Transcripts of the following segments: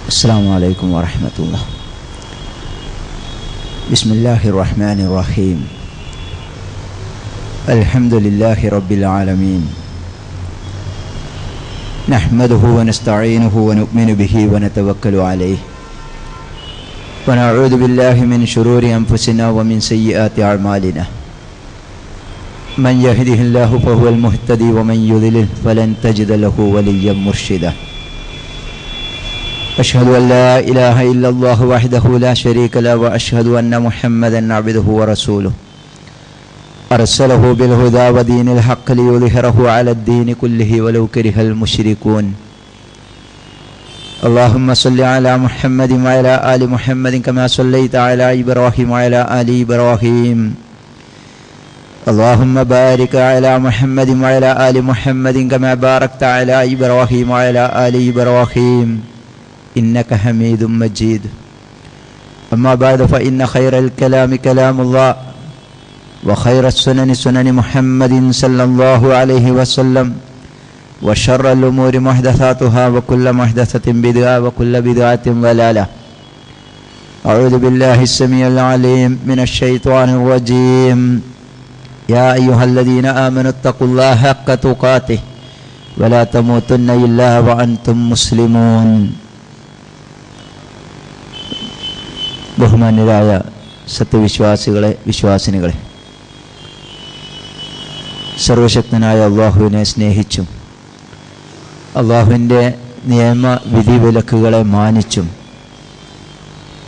السلام عليكم ورحمة الله. بسم الله الرحمن الرحيم. الحمد لله رب العالمين. نحمده ونستعينه ونؤمن به ونتوكل عليه ونعوذ بالله من شرور أنفسنا ومن سيئات أعمالنا. من يهده الله فهو المهتدي ومن يضلل فلن تجد له وليا مرشدا. أشهد أن لا إله إلا الله وحده لا شريك له وأشهد أن محمدا عبده ورسوله أرسله بالهدى ودين الحق ليظهره على الدين كله ولو كره المشركون. اللهم صل على محمد وعلى آل محمد كما صليت على إبراهيم وعلى آل إبراهيم. اللهم بارك على محمد وعلى آل محمد كما باركت على إبراهيم وعلى آل إبراهيم إنك حميد مجيد. أما بعد فإن خير الكلام كلام الله وخير السنن سنن محمد صلى الله عليه وسلم وشر الأمور محدثاتها وكل محدثة بدعة وكل بدعة ضلالة. أعوذ بالله السميع العليم من الشيطان الرجيم. يا أيها الذين آمنوا اتقوا الله حق تقاته ولا تموتن إلا وأنتم مسلمون. ബഹുമാന്യരായ സത്യവിശ്വാസികളെ, വിശ്വാസിനികളെ, സർവശക്തനായ അള്ളാഹുവിനെ സ്നേഹിച്ചും അള്ളാഹുവിൻ്റെ നിയമവിധി വിലക്കുകളെ മാനിച്ചും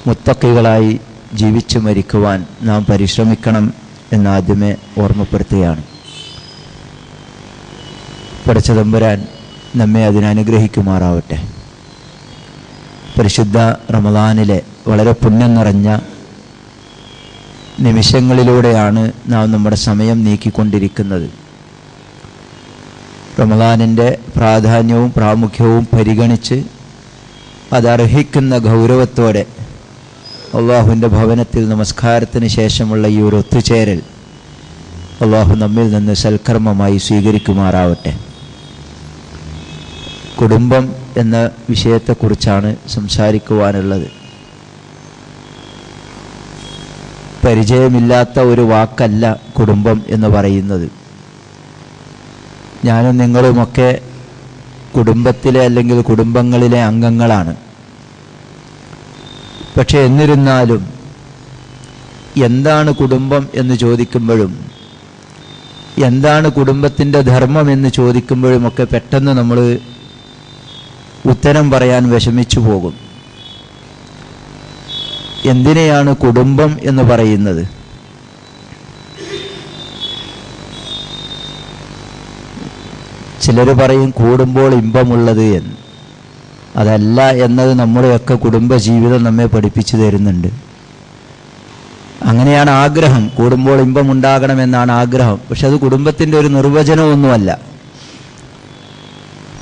മുത്തഖികളായി ജീവിച്ചു മരിക്കുവാൻ നാം പരിശ്രമിക്കണം എന്നാദ്യമേ ഓർമ്മപ്പെടുത്തുകയാണ്. പടച്ച തമ്പുരാൻ നമ്മെ അതിനനുഗ്രഹിക്കുമാറാവട്ടെ. പരിശുദ്ധ റമളാനിലെ വളരെ പുണ്യം നിറഞ്ഞ നിമിഷങ്ങളിലൂടെയാണ് നാം നമ്മുടെ സമയം നീക്കിക്കൊണ്ടിരിക്കുന്നത്. റമളാനിൻ്റെ പ്രാധാന്യവും പ്രാമുഖ്യവും പരിഗണിച്ച് അതർഹിക്കുന്ന ഗൗരവത്തോടെ അള്ളാഹുവിൻ്റെ ഭവനത്തിൽ നമസ്കാരത്തിന് ശേഷമുള്ള ഈ ഒരു ഒത്തുചേരൽ അള്ളാഹു നമ്മിൽ നിന്ന് സൽക്കർമ്മമായി സ്വീകരിക്കുമാറാവട്ടെ. കുടുംബം എന്ന വിഷയത്തെക്കുറിച്ചാണ് സംസാരിക്കുവാനുള്ളത്. പരിചയമില്ലാത്ത ഒരു വാക്കല്ല കുടുംബം എന്ന് പറയുന്നത്. ഞാനും നിങ്ങളുമൊക്കെ കുടുംബത്തിലെ അല്ലെങ്കിൽ കുടുംബങ്ങളിലെ അംഗങ്ങളാണ്. പക്ഷെ എന്നിരുന്നാലും എന്താണ് കുടുംബം എന്ന് ചോദിക്കുമ്പോഴും എന്താണ് കുടുംബത്തിൻ്റെ ധർമ്മം എന്ന് ചോദിക്കുമ്പോഴുമൊക്കെ പെട്ടെന്ന് നമ്മൾ ഉത്തരം പറയാൻ വിഷമിച്ചു പോകും. എന്തിനെയാണ് കുടുംബം എന്ന് പറയുന്നത്? ചിലർ പറയും കൂടുമ്പോൾ ഇമ്പമുള്ളത് എന്ന്. അതല്ല എന്നത് നമ്മുടെയൊക്കെ കുടുംബജീവിതം നമ്മെ പഠിപ്പിച്ചു തരുന്നുണ്ട്. അങ്ങനെയാണ് ആഗ്രഹം, കൂടുമ്പോൾ ഇമ്പമുണ്ടാകണമെന്നാണ് ആഗ്രഹം. പക്ഷെ അത് കുടുംബത്തിൻ്റെ ഒരു നിർവചനമൊന്നുമല്ല.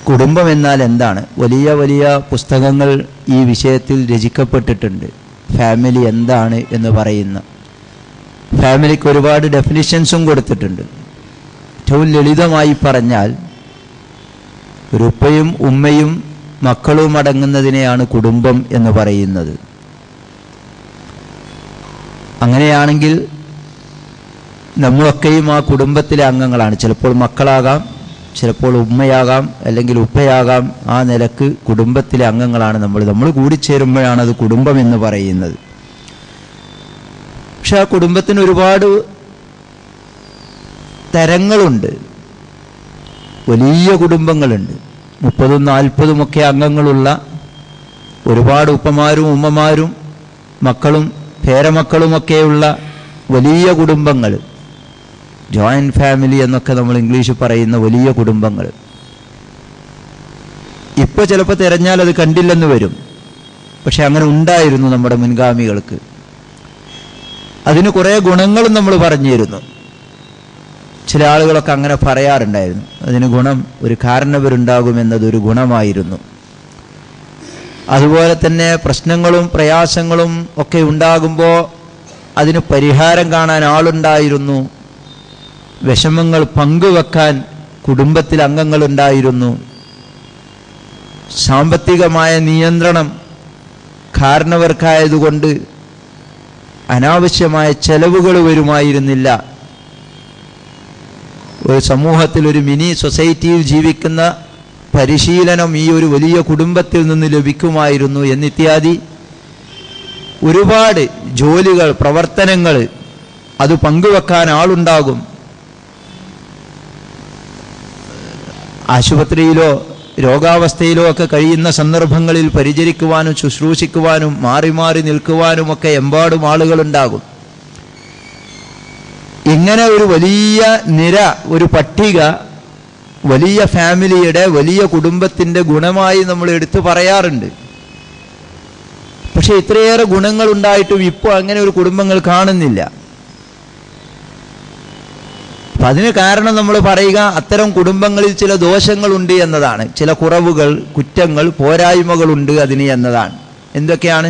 കുടുംബം എന്നാൽ എന്താണ്? വലിയ വലിയ പുസ്തകങ്ങൾ ഈ വിഷയത്തിൽ രചിക്കപ്പെട്ടിട്ടുണ്ട്. ഫാമിലി എന്താണ് എന്ന് പറയുന്ന, ഫാമിലിക്ക് ഒരുപാട് ഡെഫിനിഷൻസും കൊടുത്തിട്ടുണ്ട്. ഏറ്റവും ലളിതമായി പറഞ്ഞാൽ ഒരു ഉപ്പയും ഉമ്മയും മക്കളും അടങ്ങുന്നതിനെയാണ് കുടുംബം എന്ന് പറയുന്നത്. അങ്ങനെയാണെങ്കിൽ നമ്മളൊക്കെയും ആ കുടുംബത്തിലെ അംഗങ്ങളാണ്. ചിലപ്പോൾ മക്കളാകാം, ചിലപ്പോൾ ഉമ്മയാകാം, അല്ലെങ്കിൽ ഉപ്പയാകാം. ആ നിലക്ക് കുടുംബത്തിലെ അംഗങ്ങളാണ് നമ്മൾ കൂടിച്ചേരുമ്പോഴാണ് അത് കുടുംബം എന്ന് പറയുന്നത്. പക്ഷെ ആ കുടുംബത്തിന് ഒരുപാട് തരങ്ങളുണ്ട്. വലിയ കുടുംബങ്ങളുണ്ട്. 30, 40 അംഗങ്ങളുള്ള ഒരുപാട് ഉപ്പമാരും ഉമ്മമാരും മക്കളും പേരമക്കളുമൊക്കെയുള്ള വലിയ കുടുംബങ്ങൾ, ജോയിൻറ്റ് ഫാമിലി എന്നൊക്കെ നമ്മൾ ഇംഗ്ലീഷിൽ പറയുന്ന വലിയ കുടുംബങ്ങൾ. ഇപ്പോൾ ചിലപ്പോൾ തിരഞ്ഞാൽ അത് കണ്ടില്ലെന്ന് വരും. പക്ഷെ അങ്ങനെ ഉണ്ടായിരുന്നു നമ്മുടെ മുൻഗാമികൾക്ക്. അതിന് കുറേ ഗുണങ്ങളും നമ്മൾ പറഞ്ഞിരുന്നു. ചില ആളുകളൊക്കെ അങ്ങനെ പറയാറുണ്ടായിരുന്നു. അതിന് ഗുണം, ഒരു കാരണവരുണ്ടാകുമെന്നതൊരു ഗുണമായിരുന്നു. അതുപോലെ തന്നെ പ്രശ്നങ്ങളും പ്രയാസങ്ങളും ഒക്കെ ഉണ്ടാകുമ്പോൾ അതിന് പരിഹാരം കാണാൻ ആളുണ്ടായിരുന്നു. വിഷമങ്ങൾ പങ്കുവെക്കാൻ കുടുംബത്തിൽ അംഗങ്ങളുണ്ടായിരുന്നു. സാമ്പത്തികമായ നിയന്ത്രണം കാരണവർക്കായതുകൊണ്ട് അനാവശ്യമായ ചെലവുകൾ വരുമായിരുന്നില്ല. ഒരു സമൂഹത്തിൽ, ഒരു മിനി സൊസൈറ്റിയിൽ ജീവിക്കുന്ന പരിശീലനം ഈ ഒരു വലിയ കുടുംബത്തിൽ നിന്ന് ലഭിക്കുമായിരുന്നു എന്നിത്യാദി ഒരുപാട് ജോലികൾ, പ്രവർത്തനങ്ങൾ, അത് പങ്കുവെക്കാൻ ആളുണ്ടാകും. ആശുപത്രിയിലോ രോഗാവസ്ഥയിലോ ഒക്കെ കഴിയുന്ന സന്ദർഭങ്ങളിൽ പരിചരിക്കുവാനും ശുശ്രൂഷിക്കുവാനും മാറി മാറി നിൽക്കുവാനുമൊക്കെ എമ്പാടും ആളുകളുണ്ടാകും. ഇങ്ങനെ ഒരു വലിയ നിര, ഒരു പട്ടിക വലിയ ഫാമിലിയുടെ, വലിയ കുടുംബത്തിൻ്റെ ഗുണമായി നമ്മൾ എടുത്തു പറയാറുണ്ട്. പക്ഷെ ഇത്രയേറെ ഗുണങ്ങൾ ഉണ്ടായിട്ടും ഇപ്പോൾ അങ്ങനെ ഒരു കുടുംബങ്ങൾ കാണുന്നില്ല. അപ്പം അതിന് കാരണം നമ്മൾ പറയുക, അത്തരം കുടുംബങ്ങളിൽ ചില ദോഷങ്ങളുണ്ട് എന്നതാണ്. ചില കുറവുകൾ, കുറ്റങ്ങൾ, പോരായ്മകളുണ്ട് അതിന് എന്നതാണ്. എന്തൊക്കെയാണ്?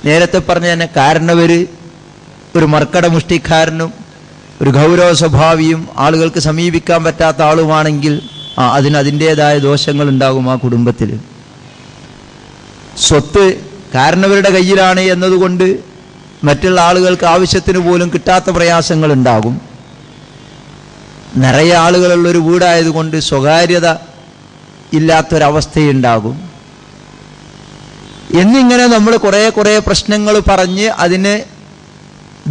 നേരത്തെ പറഞ്ഞ തന്നെ കാരണവർ ഒരു മർക്കടമുഷ്ടിക്കാരനും ഒരു ഗൗരവ സ്വഭാവിയും ആളുകൾക്ക് സമീപിക്കാൻ പറ്റാത്ത ആളുമാണെങ്കിൽ അതിന് അതിൻ്റെതായ ദോഷങ്ങൾ ഉണ്ടാകും ആ കുടുംബത്തിൽ. സ്വത്ത് കാരണവരുടെ കയ്യിലാണ് എന്നതുകൊണ്ട് മറ്റുള്ള ആളുകൾക്ക് ആവശ്യത്തിന് പോലും കിട്ടാത്ത പ്രയാസങ്ങൾ ഉണ്ടാകും. നിറയെ ആളുകളുള്ളൊരു വീടായതുകൊണ്ട് സ്വകാര്യത ഇല്ലാത്തൊരവസ്ഥയുണ്ടാകും. എന്നിങ്ങനെ നമ്മൾ കുറേ പ്രശ്നങ്ങൾ പറഞ്ഞ് അതിന്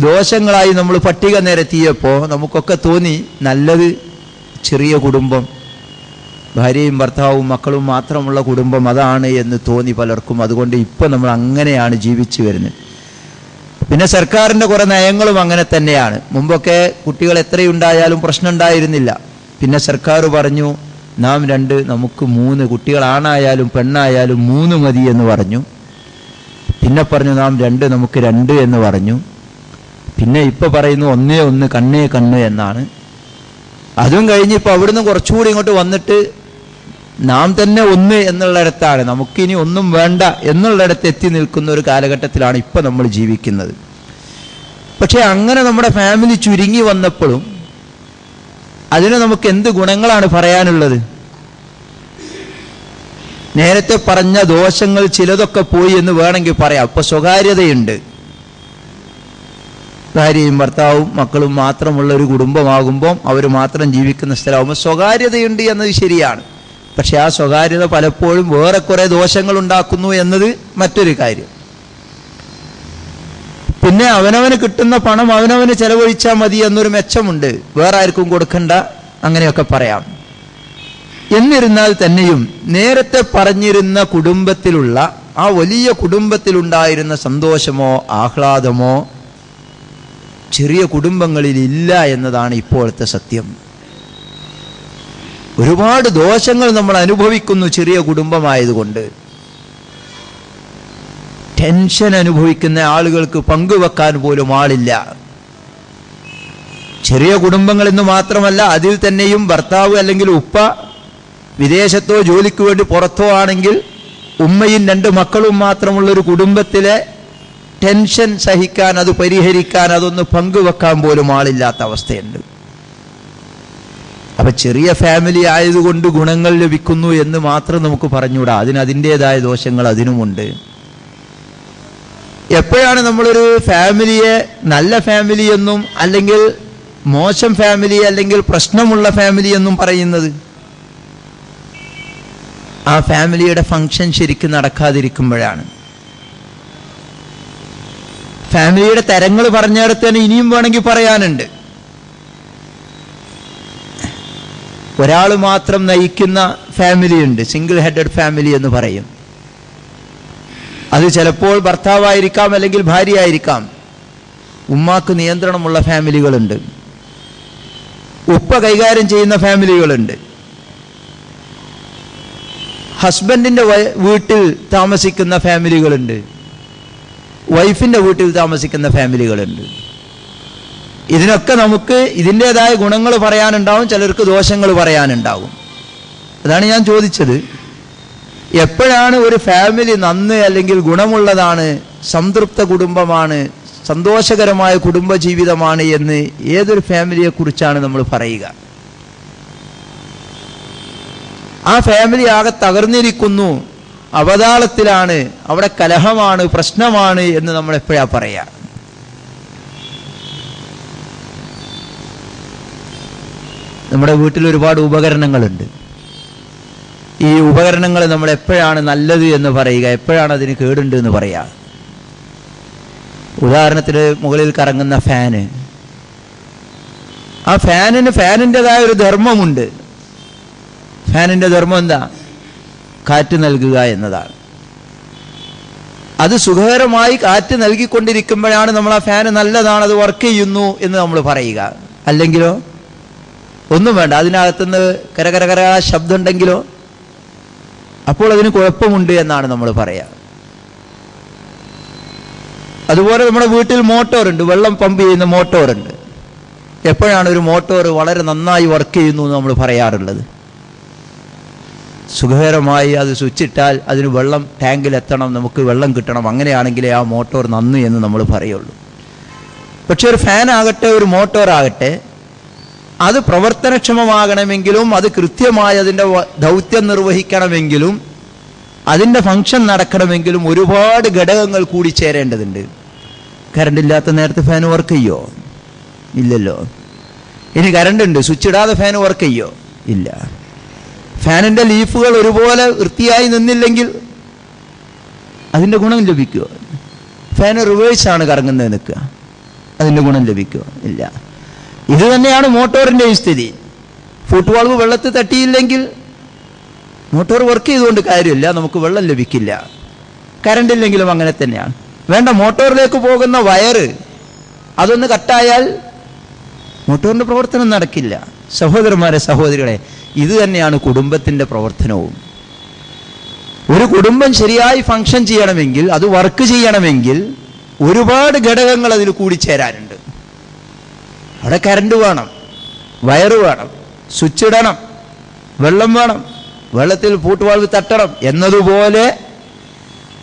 ദോഷങ്ങളായി നമ്മൾ പട്ടിക നിരത്തിയപ്പോൾ നമുക്കൊക്കെ തോന്നി നല്ലത് ചെറിയ കുടുംബം, ഭാര്യയും ഭർത്താവും മക്കളും മാത്രമുള്ള കുടുംബം, അതാണ് എന്ന് തോന്നി പലർക്കും. അതുകൊണ്ട് ഇപ്പോൾ നമ്മൾ അങ്ങനെയാണ് ജീവിച്ചു വരുന്നത്. പിന്നെ സർക്കാരിൻ്റെ കുറേ നയങ്ങളും അങ്ങനെ തന്നെയാണ്. മുമ്പൊക്കെ കുട്ടികൾ എത്രയുണ്ടായാലും പ്രശ്നം ഉണ്ടായിരുന്നില്ല. പിന്നെ സർക്കാർ പറഞ്ഞു നാം 2, നമുക്ക് 3 കുട്ടികളാണായാലും പെണ്ണായാലും 3 മതി എന്ന് പറഞ്ഞു. പിന്നെ പറഞ്ഞു നാം 2, നമുക്ക് 2 എന്ന് പറഞ്ഞു. പിന്നെ ഇപ്പോൾ പറയുന്നു 1 കണ്ണേ കണ്ണ് എന്നാണ്. അതും കഴിഞ്ഞ് ഇപ്പോൾ അവിടുന്ന് കുറച്ചുകൂടി ഇങ്ങോട്ട് വന്നിട്ട് നാം തന്നെ 1 എന്നുള്ളിടത്താണ്, നമുക്കിനി ഒന്നും വേണ്ട എന്നുള്ളിടത്ത് എത്തി നിൽക്കുന്ന ഒരു കാലഘട്ടത്തിലാണ് ഇപ്പോൾ നമ്മൾ ജീവിക്കുന്നത്. പക്ഷേ അങ്ങനെ നമ്മുടെ ഫാമിലി ചുരുങ്ങി വന്നപ്പോഴും അതിന് നമുക്ക് എന്ത് ഗുണങ്ങളാണ് പറയാനുള്ളത്? നേരത്തെ പറഞ്ഞ ദോഷങ്ങൾ ചിലതൊക്കെ പോയി എന്ന് വേണമെങ്കിൽ പറയാം. അപ്പോൾ സ്വകാര്യതയുണ്ട്. ഭാര്യയും ഭർത്താവും മക്കളും മാത്രമുള്ള ഒരു കുടുംബമാകുമ്പോൾ അവർ മാത്രം ജീവിക്കുന്ന സ്ഥലമാകുമ്പോൾ സ്വകാര്യതയുണ്ട് എന്നത് ശരിയാണ്. പക്ഷെ ആ സ്വകാര്യത പലപ്പോഴും വേറെ കുറേ ദോഷങ്ങൾ ഉണ്ടാക്കുന്നു എന്നത് മറ്റൊരു കാര്യം. പിന്നെ അവനവന് കിട്ടുന്ന പണം അവനവന് ചെലവഴിച്ചാൽ മതി എന്നൊരു മെച്ചമുണ്ട്, വേറെ ആർക്കും കൊടുക്കണ്ട, അങ്ങനെയൊക്കെ പറയാം. എന്നിരുന്നാൽ തന്നെയും നേരത്തെ പറഞ്ഞിരുന്ന കുടുംബത്തിലുള്ള ആ വലിയ കുടുംബത്തിലുണ്ടായിരുന്ന സന്തോഷമോ ആഹ്ലാദമോ ചെറിയ കുടുംബങ്ങളിൽ ഇല്ല എന്നതാണ് ഇപ്പോഴത്തെ സത്യം. ഒരുപാട് ദോഷങ്ങൾ നമ്മൾ അനുഭവിക്കുന്നു ചെറിയ കുടുംബമായതുകൊണ്ട്. ടെൻഷൻ അനുഭവിക്കുന്ന ആളുകൾക്ക് പങ്കുവെക്കാൻ പോലും ആളില്ല. ചെറിയ കുടുംബങ്ങൾ എന്ന് മാത്രമല്ല, അതിൽ തന്നെയും ഭർത്താവ് അല്ലെങ്കിൽ ഉപ്പ വിദേശത്തോ ജോലിക്ക് വേണ്ടി പുറത്തോ ആണെങ്കിൽ ഉമ്മയും 2 മക്കളും മാത്രമുള്ളൊരു കുടുംബത്തിലെ ടെൻഷൻ സഹിക്കാൻ, അത് പരിഹരിക്കാൻ, അതൊന്ന് പങ്കുവെക്കാൻ പോലും ആളില്ലാത്ത അവസ്ഥയുണ്ട്. അപ്പം ചെറിയ ഫാമിലി ആയതുകൊണ്ട് ഗുണങ്ങൾ ലഭിക്കുന്നു എന്ന് മാത്രം നമുക്ക് പറഞ്ഞുകൂടാ. അതിൻ്റെതായ ദോഷങ്ങൾ അതിനുമുണ്ട്. എപ്പോഴാണ് നമ്മളൊരു ഫാമിലിയെ നല്ല ഫാമിലി എന്നും അല്ലെങ്കിൽ മോശം ഫാമിലി അല്ലെങ്കിൽ പ്രശ്നമുള്ള ഫാമിലി എന്നും പറയുന്നത്? ആ ഫാമിലിയുടെ ഫങ്ഷൻ ശരിക്കും നടക്കാതിരിക്കുമ്പോഴാണ്. ഫാമിലിയുടെ തരങ്ങൾ പറഞ്ഞിടത്ത് തന്നെ ഇനിയും വേണമെങ്കിൽ പറയാനുണ്ട്. ഒരാൾ മാത്രം നയിക്കുന്ന ഫാമിലിയുണ്ട്, സിംഗിൾ ഹെഡഡ് ഫാമിലി എന്ന് പറയും. അത് ചിലപ്പോൾ ഭർത്താവായിരിക്കാം അല്ലെങ്കിൽ ഭാര്യ ആയിരിക്കാം. ഉമ്മാക്ക് നിയന്ത്രണമുള്ള ഫാമിലികളുണ്ട്, ഉപ്പ കൈകാര്യം ചെയ്യുന്ന ഫാമിലികളുണ്ട്, ഹസ്ബൻഡിൻ്റെ വീട്ടിൽ താമസിക്കുന്ന ഫാമിലികളുണ്ട്, വൈഫിൻ്റെ വീട്ടിൽ താമസിക്കുന്ന ഫാമിലികളുണ്ട്. ഇതിനൊക്കെ നമുക്ക് ഇതിൻ്റെതായ ഗുണങ്ങൾ പറയാനുണ്ടാവും, ചിലർക്ക് ദോഷങ്ങൾ പറയാനുണ്ടാവും. അതാണ് ഞാൻ ചോദിച്ചത്, എപ്പോഴാണ് ഒരു ഫാമിലി നന്ന് അല്ലെങ്കിൽ ഗുണമുള്ളതാണ്, സംതൃപ്ത കുടുംബമാണ്, സന്തോഷകരമായ കുടുംബജീവിതമാണ് എന്ന് ഏതൊരു ഫാമിലിയെക്കുറിച്ചാണ് നമ്മൾ പറയുക? ആ ഫാമിലി ആകെ തകർന്നിരിക്കുന്നു, അവതാളത്തിലാണ്, അവിടെ കലഹമാണ്, പ്രശ്നമാണ് എന്ന് നമ്മൾ എപ്പോഴാ പറയാ? നമ്മുടെ വീട്ടിൽ ഒരുപാട് ഉപകരണങ്ങളുണ്ട്. ഈ ഉപകരണങ്ങൾ നമ്മൾ എപ്പോഴാണ് നല്ലത് എന്ന് പറയുക, എപ്പോഴാണ് അതിന് കേടുണ്ട് എന്ന് പറയുക? ഉദാഹരണത്തിന് മുകളിൽ കറങ്ങുന്ന ഫാന്, ആ ഫാനിൻ്റെതായ ഒരു ധർമ്മമുണ്ട്. ഫാനിൻ്റെ ധർമ്മം എന്താ? കാറ്റ് നൽകുക എന്നതാണ്. അത് സുഖകരമായി കാറ്റ് നൽകിക്കൊണ്ടിരിക്കുമ്പോഴാണ് നമ്മൾ ആ ഫാന് നല്ലതാണ്, അത് വർക്ക് ചെയ്യുന്നു എന്ന് നമ്മൾ പറയുക. അല്ലെങ്കിലോ ഒന്നും വേണ്ട, അതിനകത്തുനിന്ന് കരകര ശബ്ദം ഉണ്ടെങ്കിലോ അപ്പോൾ അതിന് കുഴപ്പമുണ്ട് എന്നാണ് നമ്മൾ പറയുക. അതുപോലെ നമ്മുടെ വീട്ടിൽ മോട്ടോറുണ്ട്, വെള്ളം പമ്പ് ചെയ്യുന്ന മോട്ടോറുണ്ട്. എപ്പോഴാണ് ഒരു മോട്ടോർ വളരെ നന്നായി വർക്ക് ചെയ്യുന്നു എന്ന് നമ്മൾ പറയാറുള്ളത്? സുഖകരമായി അത് സ്വിച്ചിട്ടാൽ അതിന് വെള്ളം ടാങ്കിലെത്തണം, നമുക്ക് വെള്ളം കിട്ടണം, അങ്ങനെയാണെങ്കിലേ ആ മോട്ടോർ നന്നു എന്ന് നമ്മൾ പറയുള്ളൂ. പക്ഷെ ഒരു ഫാൻ ആകട്ടെ, ഒരു മോട്ടോർ ആകട്ടെ, അത് പ്രവർത്തനക്ഷമമാകണമെങ്കിലും അത് കൃത്യമായി അതിൻ്റെ ദൗത്യം നിർവഹിക്കണമെങ്കിലും അതിൻ്റെ ഫംഗ്ഷൻ നടക്കണമെങ്കിലും ഒരുപാട് ഘടകങ്ങൾ കൂടി ചേരേണ്ടതുണ്ട്. കറണ്ട് ഇല്ലാത്ത നേരത്തെ ഫാൻ വർക്ക് ചെയ്യോ? ഇല്ലല്ലോ. ഇനി കറണ്ട് ഉണ്ട്, സ്വിച്ച് ഇടാതെ ഫാൻ വർക്ക് ചെയ്യോ? ഇല്ല. ഫാനിൻ്റെ ലീഫുകൾ ഒരുപോലെ വൃത്തിയായി നിന്നില്ലെങ്കിൽ അതിൻ്റെ ഗുണം ലഭിക്കുമോ? ഫാൻ റിവേഴ്സാണ് കറങ്ങുന്നത് നിൽക്കുക, അതിൻ്റെ ഗുണം ലഭിക്കുമോ? ഇല്ല. ഇത് തന്നെയാണ് മോട്ടോറിൻ്റെ സ്ഥിതി. ഫുട് വാൾവ് വെള്ളത്തിൽ തട്ടിയില്ലെങ്കിൽ മോട്ടോർ വർക്ക് ചെയ്തുകൊണ്ട് കാര്യമില്ല, നമുക്ക് വെള്ളം ലഭിക്കില്ല. കറണ്ട് ഇല്ലെങ്കിലും അങ്ങനെ തന്നെയാണ്. വേണ്ട, മോട്ടോറിലേക്ക് പോകുന്ന വയറ് അതൊന്ന് കട്ടായാൽ മോട്ടോറിൻ്റെ പ്രവർത്തനം നടക്കില്ല. സഹോദരന്മാരെ, സഹോദരികളെ, ഇത് തന്നെയാണ് കുടുംബത്തിൻ്റെ പ്രവർത്തനവും. ഒരു കുടുംബം ശരിയായി ഫങ്ഷൻ ചെയ്യണമെങ്കിൽ, അത് വർക്ക് ചെയ്യണമെങ്കിൽ ഒരുപാട് ഘടകങ്ങൾ അതിൽ കൂടിച്ചേരാനുണ്ട്. അവിടെ കറണ്ട് വേണം, വയറ് വേണം, സ്വിച്ച് ഇടണം, വെള്ളം വേണം, വെള്ളത്തിൽ ഫുട് വാൾവ് തട്ടണം എന്നതുപോലെ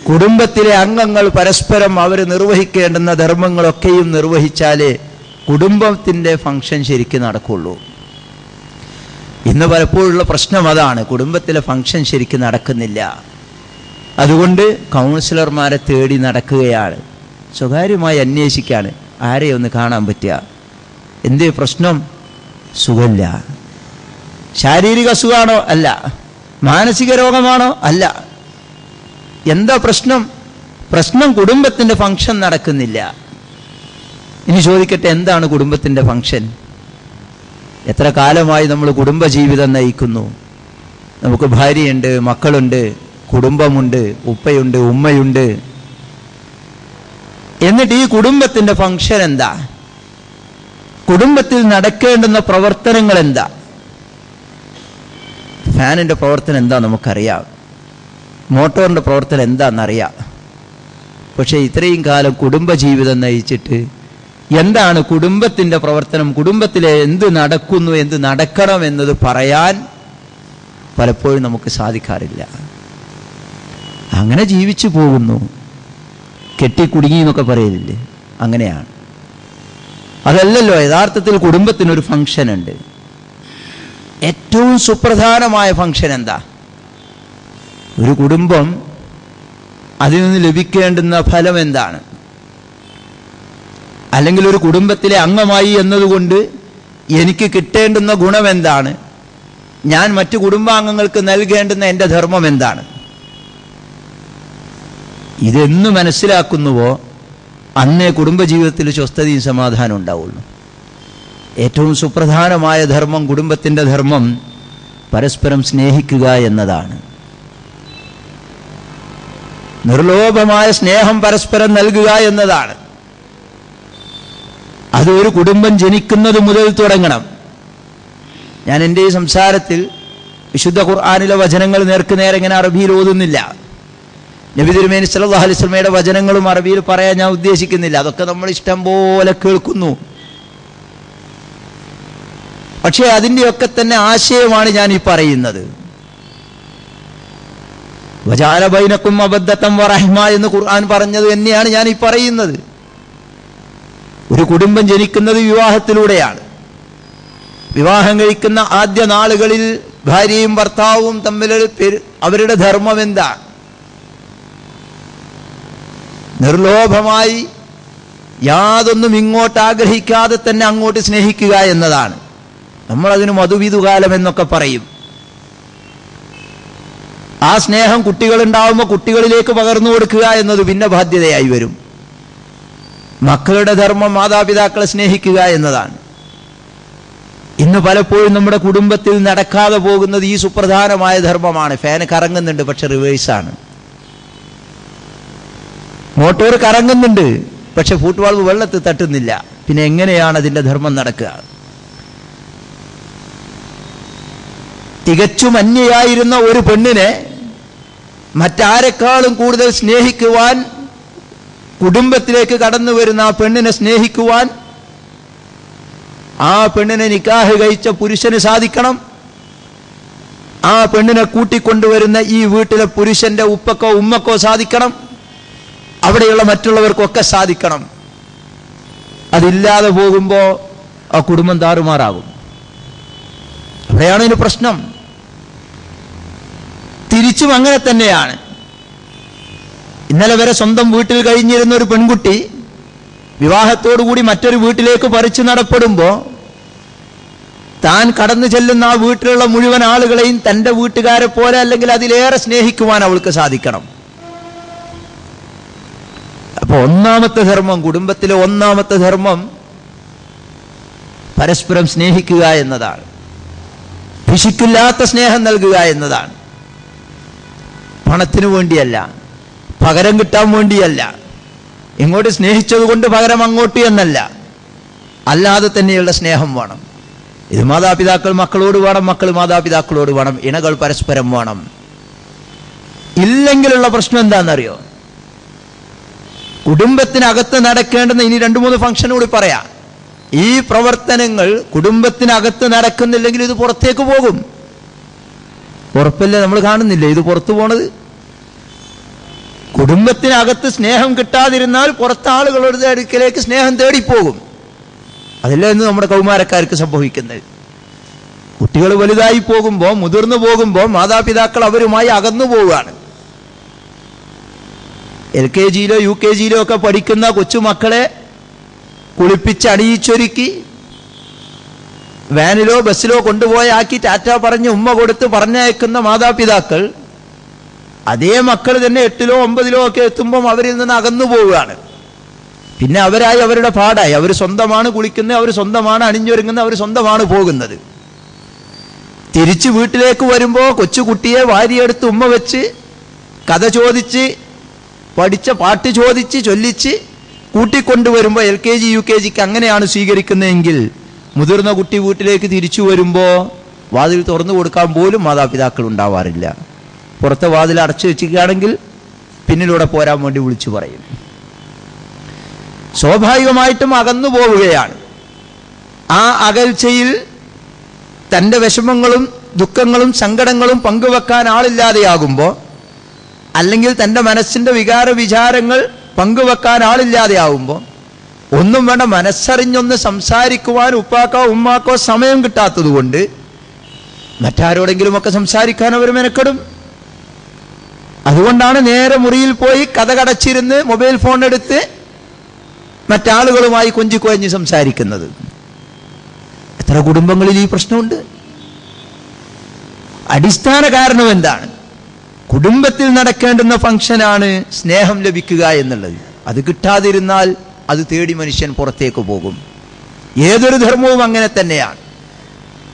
കുടുംബത്തിലെ അംഗങ്ങൾ പരസ്പരം അവർ നിർവഹിക്കേണ്ടുന്ന ധർമ്മങ്ങളൊക്കെയും നിർവഹിച്ചാലേ കുടുംബത്തിൻ്റെ ഫങ്ഷൻ ശരിക്കും നടക്കുള്ളൂ. ഇന്ന് പലപ്പോഴുള്ള പ്രശ്നം അതാണ്, കുടുംബത്തിലെ ഫങ്ഷൻ ശരിക്കും നടക്കുന്നില്ല. അതുകൊണ്ട് കൗൺസിലർമാരെ തേടി നടക്കുകയാണ്, സ്വകാര്യമായി അന്വേഷിക്കുകയാണ്, ആരെയും ഒന്ന് കാണാൻ പറ്റുക. എന്തേ പ്രശ്നം? സുഖമില്ല. ശാരീരിക അസുഖമാണോ? അല്ല. മാനസിക രോഗമാണോ? അല്ല. എന്താ പ്രശ്നം? പ്രശ്നം കുടുംബത്തിൻ്റെ ഫങ്ഷൻ നടക്കുന്നില്ല. ഇനി ചോദിക്കട്ടെ, എന്താണ് കുടുംബത്തിൻ്റെ ഫങ്ഷൻ? എത്ര കാലമായി നമ്മൾ കുടുംബജീവിതം നയിക്കുന്നു? നമുക്ക് ഭാര്യയുണ്ട്, മക്കളുണ്ട്, കുടുംബമുണ്ട്, ഉപ്പയുണ്ട്, ഉമ്മയുണ്ട്. എന്നിട്ട് ഈ കുടുംബത്തിൻ്റെ ഫങ്ഷൻ എന്താ? കുടുംബത്തിൽ നടക്കേണ്ടുന്ന പ്രവർത്തനങ്ങൾ എന്താ? ഫാനിൻ്റെ പ്രവർത്തനം എന്താ നമുക്കറിയാം, മോട്ടോറിൻ്റെ പ്രവർത്തനം എന്താണെന്നറിയാം. പക്ഷേ ഇത്രയും കാലം കുടുംബജീവിതം നയിച്ചിട്ട് എന്താണ് കുടുംബത്തിൻ്റെ പ്രവർത്തനം, കുടുംബത്തിലെ എന്ത് നടക്കുന്നു, എന്ത് നടക്കണം എന്നത് പറയാൻ പലപ്പോഴും നമുക്ക് സാധിക്കാറില്ല. അങ്ങനെ ജീവിച്ചു പോകുന്നു. കെട്ടിക്കുടുങ്ങി എന്നൊക്കെ പറയലില്ലേ, അങ്ങനെയാണ്. അതല്ലല്ലോ യഥാർത്ഥത്തിൽ കുടുംബത്തിനൊരു ഫങ്ഷൻ ഉണ്ട്. ഏറ്റവും സുപ്രധാനമായ ഫങ്ഷൻ എന്താ? ഒരു കുടുംബം, അതിൽ നിന്ന് ലഭിക്കേണ്ടുന്ന ഫലം എന്താണ്? അല്ലെങ്കിൽ ഒരു കുടുംബത്തിലെ അംഗമായി എന്നതുകൊണ്ട് എനിക്ക് കിട്ടേണ്ടുന്ന ഗുണം എന്താണ്? ഞാൻ മറ്റു കുടുംബാംഗങ്ങൾക്ക് നൽകേണ്ടുന്ന എൻ്റെ ധർമ്മം എന്താണ്? ഇതെന്ന് മനസ്സിലാക്കുന്നുവോ അന്നേ കുടുംബജീവിതത്തിൽ സ്വസ്ഥതയും സമാധാനം ഉണ്ടാവുള്ളൂ. ഏറ്റവും സുപ്രധാനമായ ധർമ്മം, കുടുംബത്തിൻ്റെ ധർമ്മം പരസ്പരം സ്നേഹിക്കുക എന്നതാണ്. നിർലോഭമായ സ്നേഹം പരസ്പരം നൽകുക എന്നതാണ്. അത് ഒരു കുടുംബം ജനിക്കുന്നത് മുതൽ തുടങ്ങണം. ഞാൻ എൻ്റെ ഈ സംസാരത്തിൽ വിശുദ്ധ ഖുർആനിലെ വചനങ്ങൾ നേർക്കുനേരെ ഇങ്ങനെ അറബിയിൽ ഓതുന്നില്ല. നബി തിരുമേനി സല്ലല്ലാഹു അലൈഹി വസല്ലമയുടെ വചനങ്ങളും അറബിയിൽ പറയാൻ ഞാൻ ഉദ്ദേശിക്കുന്നില്ല. അതൊക്കെ നമ്മൾ ഇഷ്ടം പോലെ കേൾക്കുന്നു. പക്ഷേ അതിൻ്റെയൊക്കെ തന്നെ ആശയമാണ് ഞാൻ ഈ പറയുന്നത്. വജഅല ബൈനകും മവദ്ദതൻ വറഹ്മ എന്ന് ഖുർആൻ പറഞ്ഞത് തന്നെയാണ് ഞാൻ ഈ പറയുന്നത്. ഒരു കുടുംബം ജനിക്കുന്നത് വിവാഹത്തിലൂടെയാണ്. വിവാഹം കഴിക്കുന്ന ആദ്യ നാളുകളിൽ ഭാര്യയും ഭർത്താവും തമ്മിൽ അവരുടെ ധർമ്മം എന്താ? നിർലോഭമായി യാതൊന്നും ഇങ്ങോട്ട് ആഗ്രഹിക്കാതെ തന്നെ അങ്ങോട്ട് സ്നേഹിക്കുക എന്നതാണ്. നമ്മളതിന് മധുവിധുകാലം എന്നൊക്കെ പറയും. ആ സ്നേഹം കുട്ടികളുണ്ടാവുമ്പോൾ കുട്ടികളിലേക്ക് പകർന്നു കൊടുക്കുക എന്നത് പിന്നെ ബാധ്യതയായി വരും. മക്കളുടെ ധർമ്മം മാതാപിതാക്കളെ സ്നേഹിക്കുക എന്നതാണ്. ഇന്ന് പലപ്പോഴും നമ്മുടെ കുടുംബത്തിൽ നടക്കാതെ പോകുന്നത് ഈ സുപ്രധാനമായ ധർമ്മമാണ്. ഫാന് കറങ്ങുന്നുണ്ട്, പക്ഷെ റിവേഴ്സാണ്. മോട്ടോർ കറങ്ങുന്നുണ്ട്, പക്ഷെ ഫുട്ബോൾ വെള്ളത്തിൽ തട്ടുന്നില്ല. പിന്നെ എങ്ങനെയാണ് അതിന്റെ ധർമ്മം നടക്കുക? തികച്ചും അന്യയായിരുന്ന ഒരു പെണ്ണിനെ മറ്റാരെക്കാളും കൂടുതൽ സ്നേഹിക്കുവാൻ, കുടുംബത്തിലേക്ക് കടന്നു വരുന്ന ആ പെണ്ണിനെ സ്നേഹിക്കുവാൻ ആ പെണ്ണിനെ നിക്കാഹ് കഴിച്ച പുരുഷന് സാധിക്കണം. ആ പെണ്ണിനെ കൂട്ടിക്കൊണ്ടുവരുന്ന ഈ വീട്ടിലെ പുരുഷന്റെ ഉപ്പക്കോ ഉമ്മക്കോ സാധിക്കണം. അവിടെയുള്ള മറ്റുള്ളവർക്കൊക്കെ സാധിക്കണം. അതില്ലാതെ പോകുമ്പോൾ ആ കുടുംബം താറുമാറാകും. അവിടെയാണ് ഇതിന് പ്രശ്നം. തിരിച്ചും അങ്ങനെ തന്നെയാണ്. ഇന്നലെ വരെ സ്വന്തം വീട്ടിൽ കഴിഞ്ഞിരുന്ന ഒരു പെൺകുട്ടി വിവാഹത്തോടുകൂടി മറ്റൊരു വീട്ടിലേക്ക് പറിച്ചു നടപ്പെടുമ്പോൾ താൻ കടന്നു ചെല്ലുന്ന ആ വീട്ടിലുള്ള മുഴുവൻ ആളുകളെയും തൻ്റെ വീട്ടുകാരെ പോലെ അല്ലെങ്കിൽ അതിലേറെ സ്നേഹിക്കുവാൻ അവൾക്ക് സാധിക്കണം. അപ്പൊ ഒന്നാമത്തെ ധർമ്മം, കുടുംബത്തിലെ ഒന്നാമത്തെ ധർമ്മം പരസ്പരം സ്നേഹിക്കുക എന്നതാണ്. പിശുക്കില്ലാത്ത സ്നേഹം നൽകുക എന്നതാണ്. പണത്തിനു വേണ്ടിയല്ല, പകരം കിട്ടാൻ വേണ്ടിയല്ല, ഇങ്ങോട്ട് സ്നേഹിച്ചത് കൊണ്ട് പകരം അങ്ങോട്ട് എന്നല്ല, അല്ലാതെ തന്നെയുള്ള സ്നേഹം വേണം. ഇത് മാതാപിതാക്കൾ മക്കളോട് വേണം, മക്കൾ മാതാപിതാക്കളോട് വേണം, ഇണകൾ പരസ്പരം വേണം. ഇല്ലെങ്കിലുള്ള പ്രശ്നം എന്താണെന്നറിയോ? കുടുംബത്തിനകത്ത് നടക്കേണ്ടുന്ന ഇനി 2-3 ഫംഗ്ഷൻ കൂടി പറയാം. ഈ പ്രവർത്തനങ്ങൾ കുടുംബത്തിനകത്ത് നടക്കുന്നില്ലെങ്കിൽ ഇത് പുറത്തേക്ക് പോകും. ഉറപ്പല്ലേ? നമ്മൾ കാണുന്നില്ലേ ഇത് പുറത്തു പോണത്? കുടുംബത്തിനകത്ത് സ്നേഹം കിട്ടാതിരുന്നാൽ പുറത്തെ ആളുകളുടെ അടുക്കലേക്ക് സ്നേഹം തേടിപ്പോകും. അതല്ല ഇന്ന് നമ്മുടെ കൗമാരക്കാർക്ക് സംഭവിക്കുന്നത്. കുട്ടികൾ വലുതായി പോകുമ്പോൾ, മുതിർന്നു പോകുമ്പോൾ മാതാപിതാക്കൾ അവരുമായി അകന്നു പോവുകയാണ്. LKG-യിലോ UKG-യിലോ ഒക്കെ പഠിക്കുന്ന കൊച്ചുമക്കളെ കുളിപ്പിച്ച് അണിയിച്ചൊരുക്കി വാനിലോ ബസ്സിലോ കൊണ്ടുപോയാക്കി ടാറ്റ പറഞ്ഞ് ഉമ്മ കൊടുത്ത് പറഞ്ഞയക്കുന്ന മാതാപിതാക്കൾ അതേ മക്കൾ തന്നെ 8-ലോ 9-ലോ ഒക്കെ എത്തുമ്പം അവരിൽ നിന്ന് അകന്നു പോവുകയാണ്. പിന്നെ അവരായി അവരുടെ പാടായി. അവർ സ്വന്തമാണ് കുളിക്കുന്നത്, അവർ സ്വന്തമാണ് അണിഞ്ഞൊരുങ്ങുന്നത്, അവർ സ്വന്തമാണ് പോകുന്നത്. തിരിച്ച് വീട്ടിലേക്ക് വരുമ്പോൾ കൊച്ചുകുട്ടിയെ വാരിയെടുത്ത് ഉമ്മ വെച്ച് കഥ ചോദിച്ച് പഠിച്ച പാട്ട് ചോദിച്ച് ചൊല്ലിച്ച് കൂട്ടിക്കൊണ്ടുവരുമ്പോൾ LKG UKG-ക്ക് അങ്ങനെയാണ് സ്വീകരിക്കുന്നതെങ്കിൽ മുതിർന്ന കുട്ടി വീട്ടിലേക്ക് തിരിച്ചു വരുമ്പോൾ വാതിൽ തുറന്നു കൊടുക്കാൻ പോലും മാതാപിതാക്കൾ ഉണ്ടാവാറില്ല. പുറത്തെ വാതിൽ അടച്ചു വെച്ചിരിക്കുകയാണെങ്കിൽ പിന്നിലൂടെ പോരാൻ വേണ്ടി വിളിച്ചു പറയും. സ്വാഭാവികമായിട്ടും അകന്നു പോവുകയാണ്. ആ അകൽച്ചയിൽ തൻ്റെ വിഷമങ്ങളും ദുഃഖങ്ങളും സങ്കടങ്ങളും പങ്കുവെക്കാൻ ആളില്ലാതെയാകുമ്പോൾ, അല്ലെങ്കിൽ തൻ്റെ മനസ്സിൻ്റെ വികാര വിചാരങ്ങൾ പങ്കുവെക്കാൻ ആളില്ലാതെയാവുമ്പോൾ, ഒന്നും വേണ്ട മനസ്സറിഞ്ഞൊന്ന് സംസാരിക്കുവാൻ ഉപ്പാക്കോ ഉമ്മാക്കോ സമയം കിട്ടാത്തത് കൊണ്ട് മറ്റാരോടെങ്കിലുമൊക്കെ സംസാരിക്കാൻ അവർ മെനക്കെടും. അതുകൊണ്ടാണ് നേരെ മുറിയിൽ പോയി കഥ കടച്ചിരുന്ന് മൊബൈൽ ഫോൺ എടുത്ത് മറ്റാളുകളുമായി കൊഞ്ചിക്കൊഞ്ഞ് സംസാരിക്കുന്നത്. എത്ര കുടുംബങ്ങളിൽ ഈ പ്രശ്നമുണ്ട്? അടിസ്ഥാന കാരണം എന്താണ്? കുടുംബത്തിൽ നടക്കേണ്ടുന്ന ഫംഗ്ഷനാണ് സ്നേഹം ലഭിക്കുക എന്നുള്ളത്. അത് കിട്ടാതിരുന്നാൽ അത് തേടി മനുഷ്യൻ പുറത്തേക്ക് പോകും. ഏതൊരു ധർമ്മവും അങ്ങനെ തന്നെയാണ്.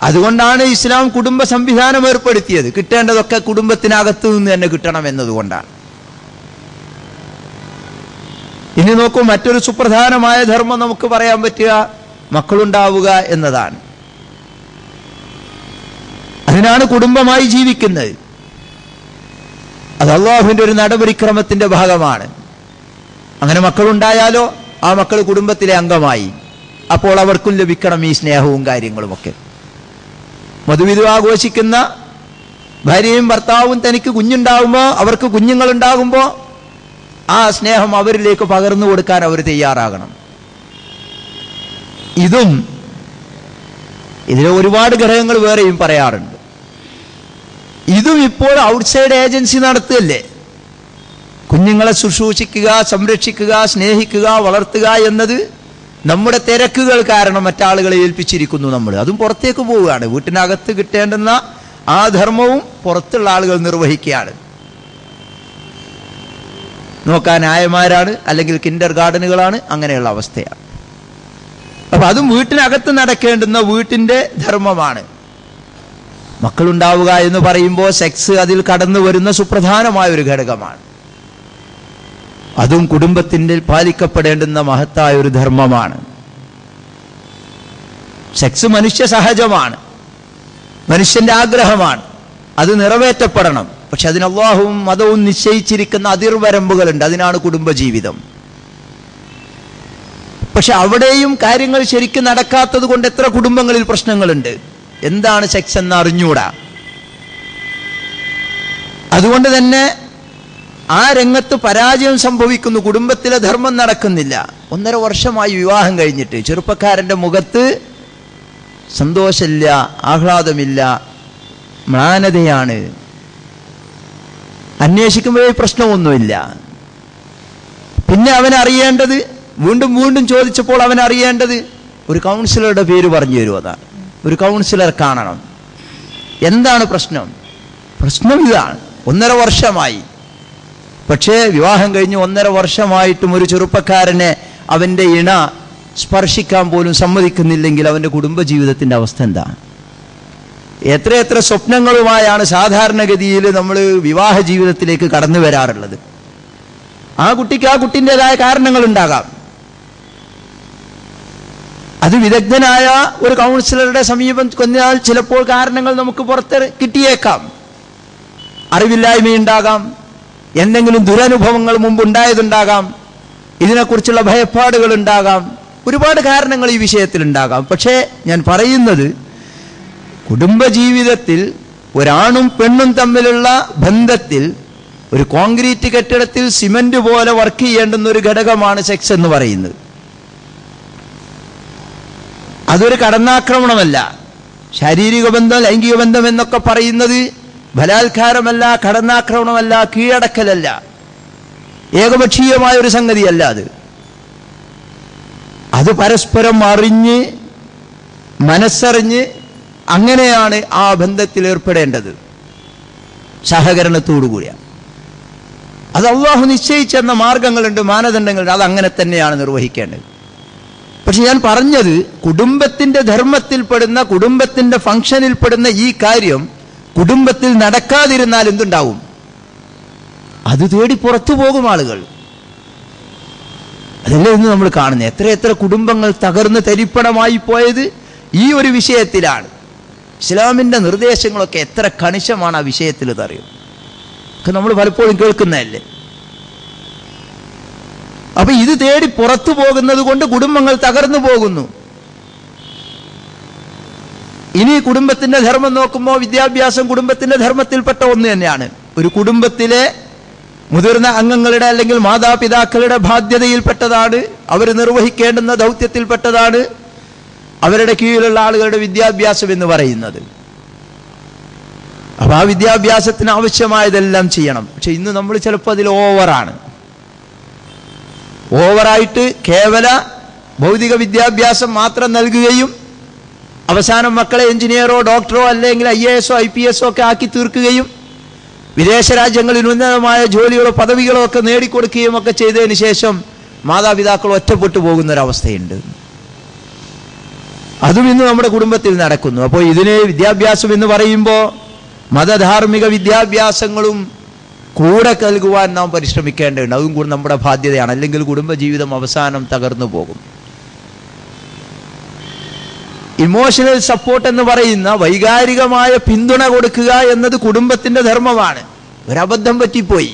അതുകൊണ്ടാണ് ഇസ്ലാം കുടുംബ സംവിധാനം ഏർപ്പെടുത്തിയത്. കിട്ടേണ്ടതൊക്കെ കുടുംബത്തിനകത്ത് നിന്ന് തന്നെ കിട്ടണം എന്നതുകൊണ്ടാണ്. ഇനി നോക്കൂ, മറ്റൊരു സുപ്രധാനമായ ധർമ്മം നമുക്ക് പറയാൻ പറ്റുക മക്കളുണ്ടാവുക എന്നതാണ്. അതിനാണ് കുടുംബമായി ജീവിക്കുന്നത്. അത് അല്ലാഹുവിന്റെ ഒരു നടപടിക്രമത്തിന്റെ ഭാഗമാണ്. അങ്ങനെ മക്കളുണ്ടായാലോ ആ മക്കൾ കുടുംബത്തിലെ അംഗമായി. അപ്പോൾ അവർക്കും ലഭിക്കണം ഈ സ്നേഹവും കാര്യങ്ങളുമൊക്കെ. മധുവിധു ആഘോഷിക്കുന്ന ഭാര്യയും ഭർത്താവും തനിക്ക് കുഞ്ഞുണ്ടാകുമ്പോൾ, അവർക്ക് കുഞ്ഞുങ്ങളുണ്ടാകുമ്പോൾ ആ സ്നേഹം അവരിലേക്ക് പകർന്നു കൊടുക്കാൻ അവർ തയ്യാറാകണം. ഇതിലെ ഒരുപാട് ഘടകങ്ങൾ വേറെയും പറയാറുണ്ട്. ഇതും ഇപ്പോൾ ഔട്ട്സൈഡ് ഏജൻസി നടത്തുകയല്ലേ. കുഞ്ഞുങ്ങളെ ശുശ്രൂഷിക്കുക, സംരക്ഷിക്കുക, സ്നേഹിക്കുക, വളർത്തുക എന്നത് നമ്മുടെ തിരക്കുകൾ കാരണം മറ്റാളുകളെ ഏൽപ്പിച്ചിരിക്കുന്നു. നമ്മൾ അതും പുറത്തേക്ക് പോവുകയാണ്. വീട്ടിനകത്ത് കിട്ടേണ്ടുന്ന ആ ധർമ്മവും പുറത്തുള്ള ആളുകൾ നിർവഹിക്കുകയാണ്. നോക്കാൻ ആയമാരാണ്, അല്ലെങ്കിൽ കിൻഡർ ഗാർഡനുകളാണ്, അങ്ങനെയുള്ള അവസ്ഥയാണ്. അപ്പൊ അതും വീട്ടിനകത്ത് നടക്കേണ്ടുന്ന വീട്ടിന്റെ ധർമ്മമാണ്. മക്കളുണ്ടാവുക എന്ന് പറയുമ്പോൾ സെക്സ് അതിൽ കടന്നു വരുന്ന സുപ്രധാനമായ ഒരു ഘടകമാണ്. അതും കുടുംബത്തിന്റെ പാലിക്കപ്പെടേണ്ടുന്ന മഹത്തായ ഒരു ധർമ്മമാണ്. സെക്സ് മനുഷ്യ സഹജമാണ്, മനുഷ്യന്റെ ആഗ്രഹമാണ്, അത് നിറവേറ്റപ്പെടണം. പക്ഷെ അതിന് അല്ലാഹുവും മതവും നിശ്ചയിച്ചിരിക്കുന്ന അതിർവരമ്പുകളുണ്ട്. അതിനാണ് കുടുംബജീവിതം. പക്ഷെ അവിടെയും കാര്യങ്ങൾ ശരിക്കും നടക്കാത്തത് കൊണ്ട് എത്ര കുടുംബങ്ങളിൽ പ്രശ്നങ്ങളുണ്ട്. എന്താണ് സെക്സ് എന്ന് അറിഞ്ഞൂടാ. അതുകൊണ്ട് തന്നെ ആ രംഗത്ത് പരാജയം സംഭവിക്കുന്നു. കുടുംബത്തിലെ ധർമ്മം നടക്കുന്നില്ല. 1.5 വർഷമായി വിവാഹം കഴിഞ്ഞിട്ട് ചെറുപ്പക്കാരന്റെ മുഖത്ത് സന്തോഷമില്ല, ആഹ്ലാദമില്ല, മ്ലാനതയാണ്. അന്വേഷിക്കുമ്പോഴേ പ്രശ്നമൊന്നുമില്ല. പിന്നെ അവനറിയേണ്ടത്, വീണ്ടും വീണ്ടും ചോദിച്ചപ്പോൾ അവനറിയേണ്ടത് ഒരു കൗൺസിലറുടെ പേര് പറഞ്ഞു തരുമതാണ്. ഒരു കൗൺസിലർ കാണണം. എന്താണ് പ്രശ്നം? പ്രശ്നം ഇതാണ്. 1.5 വർഷമായി. പക്ഷേ വിവാഹം കഴിഞ്ഞ് 1.5 വർഷമായിട്ടും ഒരു ചെറുപ്പക്കാരനെ അവൻ്റെ ഇണ സ്പർശിക്കാൻ പോലും സമ്മതിക്കുന്നില്ലെങ്കിൽ അവൻ്റെ കുടുംബജീവിതത്തിൻ്റെ അവസ്ഥ എന്താ? എത്രയെത്ര സ്വപ്നങ്ങളുമായാണ് സാധാരണഗതിയിൽ നമ്മൾ വിവാഹ ജീവിതത്തിലേക്ക് കടന്നു വരാറുള്ളത്. ആ കുട്ടിക്ക് ആ കുട്ടിൻ്റെതായ കാരണങ്ങളുണ്ടാകാം. അത് വിദഗ്ധനായ ഒരു കൗൺസിലറുടെ സമീപം കൊന്നാൽ ചിലപ്പോൾ കാരണങ്ങൾ നമുക്ക് പുറത്ത് കിട്ടിയേക്കാം. അറിവില്ലായ്മയുണ്ടാകാം, എന്തെങ്കിലും ദുരനുഭവങ്ങൾ മുമ്പുണ്ടായതുണ്ടാകാം, ഇതിനെക്കുറിച്ചുള്ള ഭയപ്പാടുകൾ ഉണ്ടാകാം, ഒരുപാട് കാരണങ്ങൾ ഈ വിഷയത്തിലുണ്ടാകാം. പക്ഷേ ഞാൻ പറയുന്നത്, കുടുംബജീവിതത്തിൽ ഒരാണും പെണ്ണും തമ്മിലുള്ള ബന്ധത്തിൽ ഒരു കോൺക്രീറ്റ് കെട്ടിടത്തിൽ സിമന്റ് പോലെ വർക്ക് ചെയ്യേണ്ടുന്ന ഒരു ഘടകമാണ് സെക്സ് എന്ന് പറയുന്നത്. അതൊരു കടന്നാക്രമണമല്ല. ശാരീരിക ബന്ധം, ലൈംഗിക ബന്ധം എന്നൊക്കെ പറയുന്നത് ബലാത്കാരമല്ല, കടന്നാക്രമണമല്ല, കീഴടക്കലല്ല, ഏകപക്ഷീയമായ ഒരു സംഗതിയല്ല. അത് പരസ്പരം അറിഞ്ഞ് മനസ്സറിഞ്ഞ് അങ്ങനെയാണ് ആ ബന്ധത്തിൽ ഏർപ്പെടേണ്ടത്, സഹകരണത്തോടുകൂടിയാണ്. അത് അല്ലാഹു നിശ്ചയിച്ചെന്ന മാർഗങ്ങളുണ്ട്, മാനദണ്ഡങ്ങളുണ്ട്. അത് അങ്ങനെ തന്നെയാണ് നിർവഹിക്കേണ്ടത്. പക്ഷെ ഞാൻ പറഞ്ഞത്, കുടുംബത്തിന്റെ ധർമ്മത്തിൽപ്പെടുന്ന, കുടുംബത്തിന്റെ ഫംഗ്ഷനിൽപ്പെടുന്ന ഈ കാര്യം കുടുംബത്തിൽ നടക്കാതിരുന്നാൽ എന്തുണ്ടാവും? അത് തേടി പുറത്തു പോകും ആളുകൾ. അതല്ലേ ഇന്ന് നമ്മൾ കാണുന്നത്. എത്രയെത്ര കുടുംബങ്ങൾ തകർന്ന് തരിപ്പണമായി പോയത് ഈ ഒരു വിഷയത്തിലാണ്. ഇസ്ലാമിന്റെ നിർദ്ദേശങ്ങളൊക്കെ എത്ര കണിശമാണ് ആ വിഷയത്തിൽ എന്നറിയും. ഒക്കെ നമ്മൾ പലപ്പോഴും കേൾക്കുന്നതല്ലേ. അപ്പൊ ഇത് തേടി പുറത്തു പോകുന്നത് കൊണ്ട് കുടുംബങ്ങൾ തകർന്നു പോകുന്നു. ഇനി കുടുംബത്തിന്റെ ധർമ്മം നോക്കുമ്പോൾ വിദ്യാഭ്യാസം കുടുംബത്തിന്റെ ധർമ്മത്തിൽപ്പെട്ട ഒന്ന് തന്നെയാണ്. ഒരു കുടുംബത്തിലെ മുതിർന്ന അംഗങ്ങളുടെ അല്ലെങ്കിൽ മാതാപിതാക്കളുടെ ബാധ്യതയിൽപ്പെട്ടതാണ്, അവർ നിർവഹിക്കേണ്ടുന്ന ദൗത്യത്തിൽപ്പെട്ടതാണ് അവരുടെ കീഴിലുള്ള ആളുകളുടെ വിദ്യാഭ്യാസം എന്ന് പറയുന്നത്. അപ്പൊ ആ വിദ്യാഭ്യാസത്തിന് ആവശ്യമായതെല്ലാം ചെയ്യണം. പക്ഷെ ഇന്ന് നമ്മൾ ചിലപ്പോൾ അതിൽ ഓവറായിട്ട് കേവല ഭൗതിക വിദ്യാഭ്യാസം മാത്രം നൽകുകയും അവസാനം മക്കളെ എഞ്ചിനീയറോ ഡോക്ടറോ അല്ലെങ്കിൽ IAS IPS ഒക്കെ ആക്കി തീർക്കുകയും വിദേശ രാജ്യങ്ങളിൽ ഉന്നതമായ ജോലികളോ പദവികളോ ഒക്കെ നേടിക്കൊടുക്കുകയും ഒക്കെ ചെയ്തതിന് ശേഷം മാതാപിതാക്കൾ ഒറ്റപ്പെട്ടു പോകുന്നൊരവസ്ഥയുണ്ട്. അതും ഇന്ന് നമ്മുടെ കുടുംബത്തിൽ നടക്കുന്നു. അപ്പോൾ ഇതിനെ വിദ്യാഭ്യാസം എന്ന് പറയുമ്പോൾ മതധാർമ്മിക വിദ്യാഭ്യാസങ്ങളും കൂടെ നൽകുവാൻ നാം പരിശ്രമിക്കേണ്ടതുണ്ട്. അതും കൂടി നമ്മുടെ ബാധ്യതയാണ്. അല്ലെങ്കിൽ കുടുംബജീവിതം അവസാനം തകർന്നു പോകും. ഇമോഷണൽ സപ്പോർട്ട് എന്ന് പറയുന്ന വൈകാരികമായ പിന്തുണ കൊടുക്കുക എന്നത് കുടുംബത്തിന്റെ ധർമ്മമാണ്. ഒരബദ്ധം പറ്റിപ്പോയി,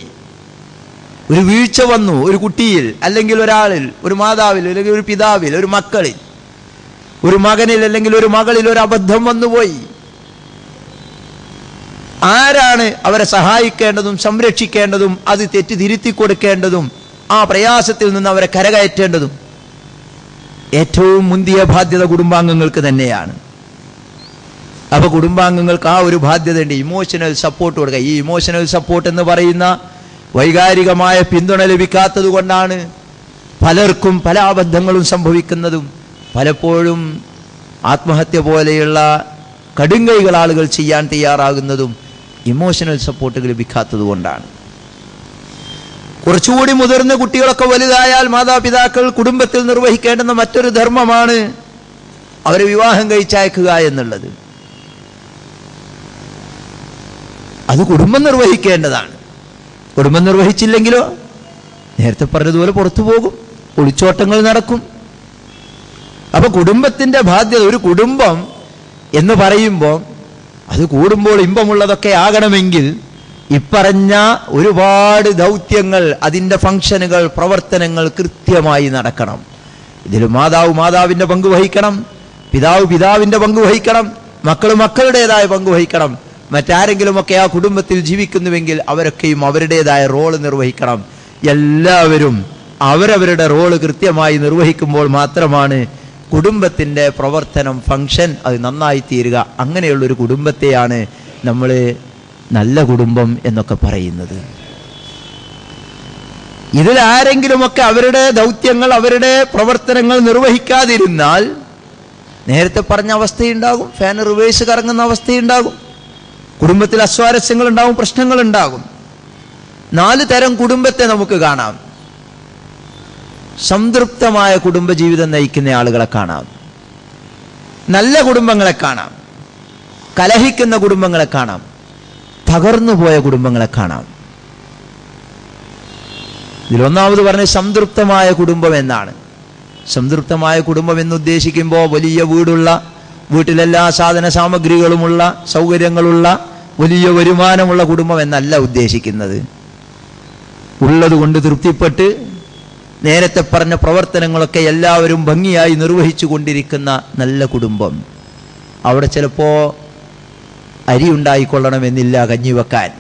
ഒരു വീഴ്ച വന്നു ഒരു കുട്ടിയിൽ, അല്ലെങ്കിൽ ഒരാളിൽ, ഒരു മാതാവിൽ, അല്ലെങ്കിൽ ഒരു പിതാവിൽ, ഒരു മക്കളിൽ, ഒരു മകനിൽ അല്ലെങ്കിൽ ഒരു മകളിൽ ഒരു അബദ്ധം വന്നുപോയി. ആരാണ് അവരെ സഹായിക്കേണ്ടതും സംരക്ഷിക്കേണ്ടതും അത് തെറ്റ് തിരുത്തി കൊടുക്കേണ്ടതും ആ പ്രയാസത്തിൽ നിന്ന് അവരെ കരകയറ്റേണ്ടതും? ഏറ്റവും മുന്തിയ ബാധ്യത കുടുംബാംഗങ്ങൾക്ക് തന്നെയാണ്. അപ്പൊ കുടുംബാംഗങ്ങൾക്ക് ആ ഒരു ബാധ്യതയുണ്ട്, ഇമോഷണൽ സപ്പോർട്ട് കൊടുക്കുക. ഈ ഇമോഷണൽ സപ്പോർട്ട് എന്ന് പറയുന്ന വൈകാരികമായ പിന്തുണ ലഭിക്കാത്തത് കൊണ്ടാണ് പലർക്കും പല അബദ്ധങ്ങളും സംഭവിക്കുന്നതും പലപ്പോഴും ആത്മഹത്യ പോലെയുള്ള കടുങ്കൈകൾ ആളുകൾ ചെയ്യാൻ തയ്യാറാകുന്നതും ഇമോഷണൽ സപ്പോർട്ട് ലഭിക്കാത്തത് കൊണ്ടാണ്. കുറച്ചുകൂടി മുതിർന്ന കുട്ടികളൊക്കെ വലുതായാൽ മാതാപിതാക്കൾ കുടുംബത്തിൽ നിർവഹിക്കേണ്ടുന്ന മറ്റൊരു ധർമ്മമാണ് അവരെ വിവാഹം കഴിച്ചയക്കുക എന്നുള്ളത്. അത് കുടുംബം നിർവഹിക്കേണ്ടതാണ്. കുടുംബം നിർവഹിച്ചില്ലെങ്കിലോ നേരത്തെ പറഞ്ഞതുപോലെ പുറത്തു പോകും, ഒളിച്ചോട്ടങ്ങൾ നടക്കും. അപ്പൊ കുടുംബത്തിന്റെ ബാധ്യത, ഒരു കുടുംബം എന്ന് പറയുമ്പോൾ അത് കൂടുമ്പോൾ ഇമ്പമുള്ളതൊക്കെ ആകണമെങ്കിൽ ഇപ്പറഞ്ഞ ഒരുപാട് ദൗത്യങ്ങൾ, അതിൻ്റെ ഫംഗ്ഷനുകൾ, പ്രവർത്തനങ്ങൾ കൃത്യമായി നടക്കണം. ഇതിൽ മാതാവിൻ്റെ പങ്ക് വഹിക്കണം, പിതാവിൻ്റെ പങ്ക് വഹിക്കണം, മക്കളുടേതായ പങ്ക് വഹിക്കണം. മറ്റാരെങ്കിലുമൊക്കെ ആ കുടുംബത്തിൽ ജീവിക്കുന്നുവെങ്കിൽ അവരൊക്കെയും അവരുടേതായ റോള് നിർവഹിക്കണം. എല്ലാവരും അവരവരുടെ റോള് കൃത്യമായി നിർവഹിക്കുമ്പോൾ മാത്രമാണ് കുടുംബത്തിൻ്റെ പ്രവർത്തനം, ഫംഗ്ഷൻ അത് നന്നായി തീരുക. അങ്ങനെയുള്ളൊരു കുടുംബത്തെയാണ് നമ്മൾ നല്ല കുടുംബം എന്നൊക്കെ പറയുന്നത്. ഇതിൽ ആരെങ്കിലുമൊക്കെ അവരുടെ ദൗത്യങ്ങൾ, അവരുടെ പ്രവർത്തനങ്ങൾ നിർവഹിക്കാതിരുന്നാൽ നേരത്തെ പറഞ്ഞ അവസ്ഥയുണ്ടാകും, ഫാൻ റിവേഴ്സ് കറങ്ങുന്ന അവസ്ഥയുണ്ടാകും, കുടുംബത്തിൽ അസ്വാരസ്യങ്ങൾ ഉണ്ടാകും, പ്രശ്നങ്ങൾ ഉണ്ടാകും. 4 തരം കുടുംബത്തെ നമുക്ക് കാണാം. സംതൃപ്തമായ കുടുംബജീവിതം നയിക്കുന്ന ആളുകളെ കാണാം, നല്ല കുടുംബങ്ങളെ കാണാം, കലഹിക്കുന്ന കുടുംബങ്ങളെ കാണാം, തകർന്നു പോയ കുടുംബങ്ങളെ കാണാം. ഇതിലൊന്നാമത് പറഞ്ഞ സംതൃപ്തമായ കുടുംബം എന്നാണ്. സംതൃപ്തമായ കുടുംബം എന്നുദ്ദേശിക്കുമ്പോൾ വലിയ വീട്ടിലെല്ലാ സാധന സാമഗ്രികളുമുള്ള, സൗകര്യങ്ങളുള്ള, വലിയ വരുമാനമുള്ള കുടുംബം എന്നല്ല ഉദ്ദേശിക്കുന്നത്. ഉള്ളതുകൊണ്ട് തൃപ്തിപ്പെട്ട് നേരത്തെ പറഞ്ഞ പ്രവർത്തനങ്ങളൊക്കെ എല്ലാവരും ഭംഗിയായി നിർവഹിച്ചു കൊണ്ടിരിക്കുന്ന നല്ല കുടുംബം. അവിടെ ചിലപ്പോൾ അരി ഉണ്ടായിക്കൊള്ളണമെന്നില്ല കഞ്ഞി വെക്കാൻ,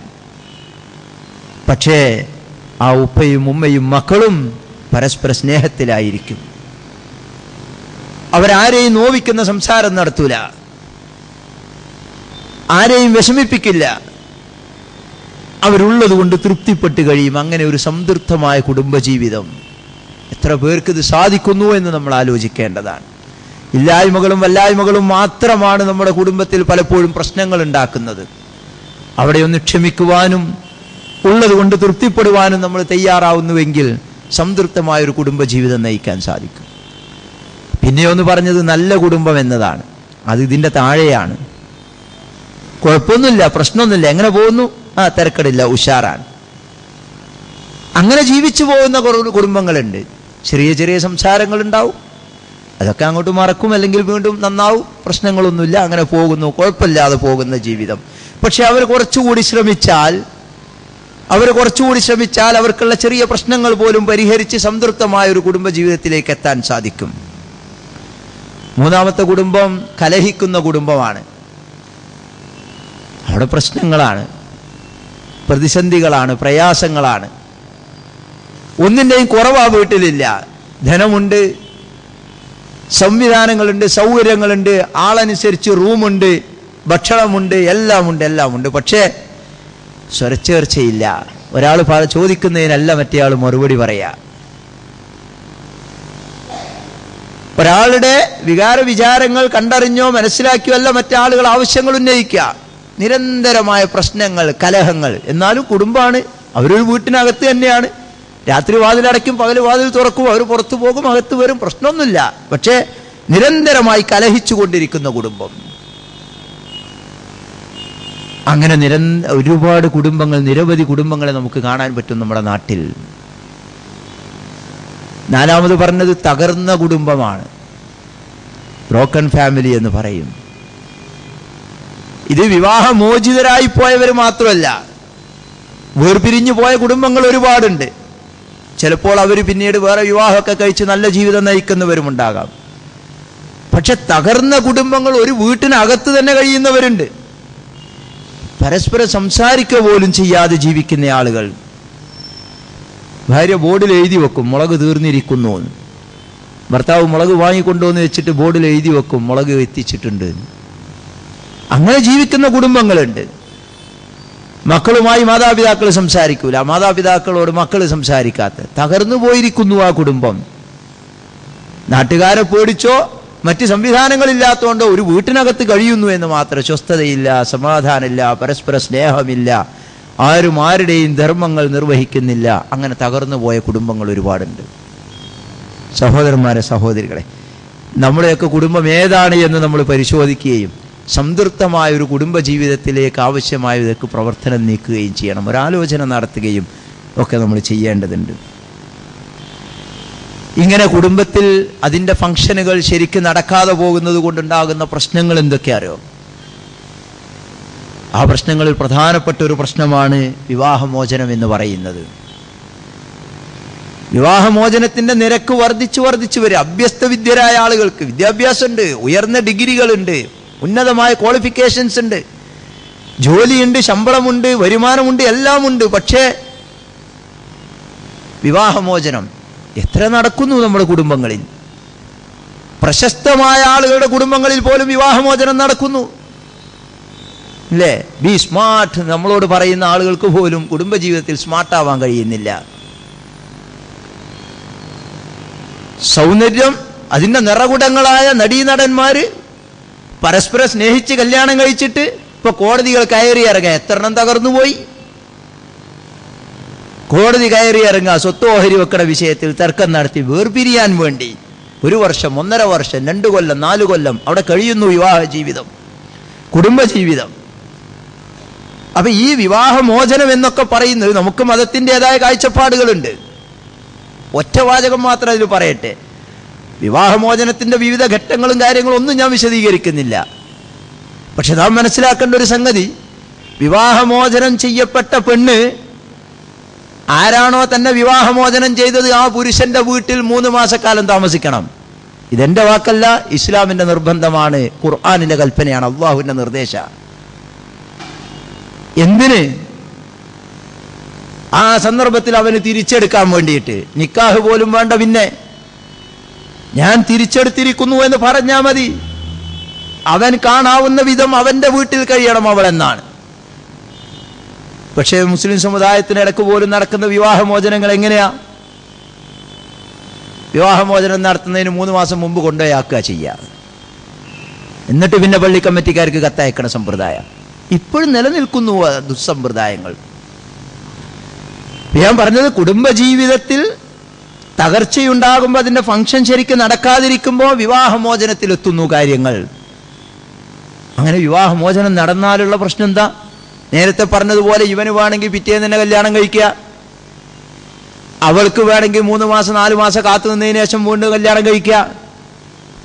പക്ഷേ ആ ഉപ്പയും ഉമ്മയും മക്കളും പരസ്പര സ്നേഹത്തിലായിരിക്കും. അവരാരെയും നോവിക്കുന്ന സംസാരം നടത്തൂല, ആരെയും വിഷമിപ്പിക്കില്ല, അവരുള്ളത് കൊണ്ട് തൃപ്തിപ്പെട്ട് കഴിയും. അങ്ങനെ ഒരു സംതൃപ്തമായ കുടുംബജീവിതം എത്ര പേർക്ക് ഇത് സാധിക്കുന്നു എന്ന് നമ്മൾ ആലോചിക്കേണ്ടതാണ്. ഇല്ലായ്മകളും വല്ലായ്മകളും മാത്രമാണ് നമ്മുടെ കുടുംബത്തിൽ പലപ്പോഴും പ്രശ്നങ്ങൾ ഉണ്ടാക്കുന്നത്. അവിടെ ഒന്ന് ക്ഷമിക്കുവാനും ഉള്ളത് കൊണ്ട് തൃപ്തിപ്പെടുവാനും നമ്മൾ തയ്യാറാവുന്നുവെങ്കിൽ സംതൃപ്തമായൊരു കുടുംബജീവിതം നയിക്കാൻ സാധിക്കും. പിന്നെയൊന്ന് പറഞ്ഞത് നല്ല കുടുംബം എന്നതാണ്. അത് ഇതിൻ്റെ താഴെയാണ്. കുഴപ്പമൊന്നുമില്ല, പ്രശ്നമൊന്നുമില്ല, എങ്ങനെ പോകുന്നു, തിരക്കടില്ല, ഉഷാറാണ്. അങ്ങനെ ജീവിച്ചു പോകുന്ന കുടുംബങ്ങളുണ്ട്. ചെറിയ ചെറിയ സംസാരങ്ങളുണ്ടാവും, അതൊക്കെ അങ്ങോട്ട് മറക്കും, അല്ലെങ്കിൽ വീണ്ടും നന്നാവും, പ്രശ്നങ്ങളൊന്നുമില്ല, അങ്ങനെ പോകുന്നു, കുഴപ്പമില്ലാതെ പോകുന്ന ജീവിതം. പക്ഷെ അവർ കുറച്ചുകൂടി ശ്രമിച്ചാൽ അവർക്കുള്ള ചെറിയ പ്രശ്നങ്ങൾ പോലും പരിഹരിച്ച് സംതൃപ്തമായ ഒരു കുടുംബജീവിതത്തിലേക്ക് എത്താൻ സാധിക്കും. മൂന്നാമത്തെ കുടുംബം കലഹിക്കുന്ന കുടുംബമാണ്. അവിടെ പ്രശ്നങ്ങളാണ്, പ്രതിസന്ധികളാണ്, പ്രയാസങ്ങളാണ്. ഒന്നിൻ്റെയും കുറവാ വീട്ടിലില്ല. ധനമുണ്ട്, സംവിധാനങ്ങളുണ്ട്, സൗകര്യങ്ങളുണ്ട്, ആളനുസരിച്ച് റൂമുണ്ട്, ഭക്ഷണമുണ്ട്, എല്ലാമുണ്ട്. പക്ഷേ സ്വരച്ചേർച്ചയില്ല. ഒരാൾ ചോദിക്കുന്നതിനല്ല മറ്റേയാൾ മറുപടി പറയാ. ഒരാളുടെ വികാര വിചാരങ്ങൾ കണ്ടറിഞ്ഞോ മനസ്സിലാക്കിയോ അല്ല മറ്റാളുകൾ ആവശ്യങ്ങൾ ഉന്നയിക്കുക. നിരന്തരമായ പ്രശ്നങ്ങൾ, കലഹങ്ങൾ. എന്നാലും കുടുംബമാണ്, അവരൊരു വീട്ടിനകത്ത് തന്നെയാണ്. രാത്രി വാതിലടയ്ക്കും, പകൽ വാതിൽ തുറക്കും, അവർ പുറത്തു പോകും, അകത്ത് വരും, പ്രശ്നമൊന്നുമില്ല. പക്ഷേ നിരന്തരമായി കലഹിച്ചു കൊണ്ടിരിക്കുന്ന കുടുംബം. അങ്ങനെ ഒരുപാട് കുടുംബങ്ങൾ, നിരവധി കുടുംബങ്ങളെ നമുക്ക് കാണാൻ പറ്റും നമ്മുടെ നാട്ടിൽ. നാലാമത് പറഞ്ഞത് തകർന്ന കുടുംബമാണ്, ബ്രോക്കൺ ഫാമിലി എന്ന് പറയും. ഇത് വിവാഹമോചിതരായി പോയവർ മാത്രമല്ല, വേർപിരിഞ്ഞു പോയ കുടുംബങ്ങൾ ഒരുപാടുണ്ട്. ചിലപ്പോൾ അവർ പിന്നീട് വേറെ വിവാഹമൊക്കെ കഴിച്ച് നല്ല ജീവിതം നയിക്കുന്നവരുമുണ്ടാകാം. പക്ഷെ തകർന്ന കുടുംബങ്ങൾ ഒരു വീട്ടിനകത്ത് തന്നെ കഴിയുന്നവരുണ്ട്. പരസ്പരം സംസാരിക്കുക പോലും ചെയ്യാതെ ജീവിക്കുന്ന ആളുകൾ. ഭാര്യ ബോർഡിൽ എഴുതി വെക്കും മുളക് തീർന്നിരിക്കുന്നു എന്ന്. ഭർത്താവ് മുളക് വാങ്ങിക്കൊണ്ടുവന്ന് വെച്ചിട്ട് ബോർഡിൽ എഴുതി വെക്കും മുളക് എത്തിച്ചിട്ടുണ്ട്. അങ്ങനെ ജീവിക്കുന്ന കുടുംബങ്ങളുണ്ട്. മക്കളുമായി മാതാപിതാക്കൾ സംസാരിക്കൂല, മാതാപിതാക്കളോട് മക്കൾ സംസാരിക്കാത്ത തകർന്നു പോയിരിക്കുന്നു ആ കുടുംബം. നാട്ടുകാരെ പേടിച്ചോ മറ്റ് സംവിധാനങ്ങളില്ലാത്തതുകൊണ്ടോ ഒരു വീട്ടിനകത്ത് കഴിയുന്നു എന്ന് മാത്രം. സ്വസ്ഥതയില്ല, സമാധാനമില്ല, പരസ്പര സ്നേഹമില്ല, ആരും ആരുടെയും ധർമ്മങ്ങൾ നിർവഹിക്കുന്നില്ല. അങ്ങനെ തകർന്നു പോയ കുടുംബങ്ങൾ ഒരുപാടുണ്ട്. സഹോദരന്മാരെ, സഹോദരികളെ, നമ്മുടെയൊക്കെ കുടുംബം ഏതാണ് എന്ന് നമ്മൾ പരിശോധിക്കുകയും സംതൃപ്തമായ ഒരു കുടുംബ ജീവിതത്തിലേക്ക് ആവശ്യമായതൊക്കെ പ്രവർത്തനം നീക്കുകയും ചെയ്യണം. ഒരാലോചന നടത്തുകയും ഒക്കെ നമ്മൾ ചെയ്യേണ്ടതുണ്ട്. ഇങ്ങനെ കുടുംബത്തിൽ അതിൻ്റെ ഫംഗ്ഷനുകൾ ശരിക്കും നടക്കാതെ പോകുന്നത് കൊണ്ടുണ്ടാകുന്ന പ്രശ്നങ്ങൾ എന്തൊക്കെയാണോ? ആ പ്രശ്നങ്ങളിൽ പ്രധാനപ്പെട്ട ഒരു പ്രശ്നമാണ് വിവാഹമോചനം എന്ന് പറയുന്നത്. വിവാഹമോചനത്തിൻ്റെ നിരക്ക് വർദ്ധിച്ചു വരും. അഭ്യസ്ത വിദ്യരായ ആളുകൾക്ക് വിദ്യാഭ്യാസമുണ്ട്, ഉയർന്ന ഡിഗ്രികളുണ്ട്, ഉന്നതമായ ക്വാളിഫിക്കേഷൻസ് ഉണ്ട്, ജോലിയുണ്ട്, ശമ്പളമുണ്ട്, വരുമാനമുണ്ട്, എല്ലാമുണ്ട്. പക്ഷേ വിവാഹമോചനം എത്ര നടക്കുന്നു നമ്മുടെ കുടുംബങ്ങളിൽ? പ്രശസ്തമായ ആളുകളുടെ കുടുംബങ്ങളിൽ പോലും വിവാഹമോചനം നടക്കുന്നു, അല്ലേ? ബി സ്മാർട്ട് നമ്മളോട് പറയുന്ന ആളുകൾക്ക് പോലും കുടുംബജീവിതത്തിൽ സ്മാർട്ടാവാൻ കഴിയുന്നില്ല. സൗന്ദര്യം, അതിൻ്റെ നിറകുടങ്ങളായ നടീനടന്മാര് പരസ്പരം സ്നേഹിച്ച് കല്യാണം കഴിച്ചിട്ട് ഇപ്പൊ കോടതികൾ കയറി ഇറങ്ങാൻ എത്ര എണ്ണം തകർന്നുപോയി. കോടതി കയറി ഇറങ്ങുക, സ്വത്ത് ഓഹരി വെക്കണ വിഷയത്തിൽ തർക്കം നടത്തി വേർപിരിയാൻ വേണ്ടി 1 വർഷം, 1.5 വർഷം, 2 കൊല്ലം, 4 കൊല്ലം അവിടെ കഴിയുന്നു വിവാഹ ജീവിതം, കുടുംബജീവിതം. അപ്പൊ ഈ വിവാഹമോചനം എന്നൊക്കെ പറയുന്നത് നമുക്ക് മതത്തിൻ്റെതായ കാഴ്ചപ്പാടുകളുണ്ട്. ഒറ്റവാചകം മാത്രം അതിൽ പറയട്ടെ. വിവാഹമോചനത്തിന്റെ വിവിധ ഘട്ടങ്ങളും കാര്യങ്ങളും ഒന്നും ഞാൻ വിശദീകരിക്കുന്നില്ല. പക്ഷെ നാം മനസ്സിലാക്കേണ്ട ഒരു സംഗതി, വിവാഹമോചനം ചെയ്യപ്പെട്ട പെണ്ണ് ആരാണോ തന്നെ വിവാഹമോചനം ചെയ്തത് ആ പുരുഷന്റെ വീട്ടിൽ 3 മാസക്കാലം താമസിക്കണം. ഇതെന്റെ വാക്കല്ല, ഇസ്ലാമിന്റെ നിർബന്ധമാണ്, ഖുർആനിന്റെ കൽപ്പനയാണ്, അള്ളാഹുവിന്റെ നിർദ്ദേശ. എന്തിന്? ആ സന്ദർഭത്തിൽ അവന് തിരിച്ചെടുക്കാൻ വേണ്ടിയിട്ട്. നിക്കാഹ് പോലും വേണ്ട, പിന്നെ ഞാൻ തിരിച്ചെടുത്തിരിക്കുന്നു എന്ന് പറഞ്ഞാൽ മതി. അവൻ കാണാവുന്ന വിധം അവന്റെ വീട്ടിൽ കഴിയണം അവൾ എന്നാണ്. പക്ഷേ മുസ്ലിം സമുദായത്തിനിടക്ക് പോലും നടക്കുന്ന വിവാഹമോചനങ്ങൾ എങ്ങനെയാ? വിവാഹമോചനം നടത്തുന്നതിന് 3 മാസം മുമ്പ് കൊണ്ടുപോയാക്കുക ചെയ്യുക, എന്നിട്ട് പിന്നെ പള്ളി കമ്മിറ്റിക്കാർക്ക് കത്തയക്കണ സമ്പ്രദായം ഇപ്പോഴും നിലനിൽക്കുന്നു. ദുസ്സമ്പ്രദായങ്ങൾ. ഞാൻ പറഞ്ഞത്, കുടുംബജീവിതത്തിൽ തകർച്ചയുണ്ടാകുമ്പോൾ അതിന്റെ ഫംഗ്ഷൻ ശരിക്കും നടക്കാതിരിക്കുമ്പോൾ വിവാഹമോചനത്തിലെത്തുന്നു കാര്യങ്ങൾ. അങ്ങനെ വിവാഹമോചനം നടന്നാലുള്ള പ്രശ്നം എന്താ? നേരത്തെ പറഞ്ഞതുപോലെ ഇവന് വേണമെങ്കിൽ പിറ്റേന്ന് തന്നെ കല്യാണം കഴിക്കുക, അവൾക്ക് വേണമെങ്കിൽ 3 മാസം 4 മാസം കാത്തു നിന്നതിന് ശേഷം വീണ്ടും കല്യാണം കഴിക്കുക.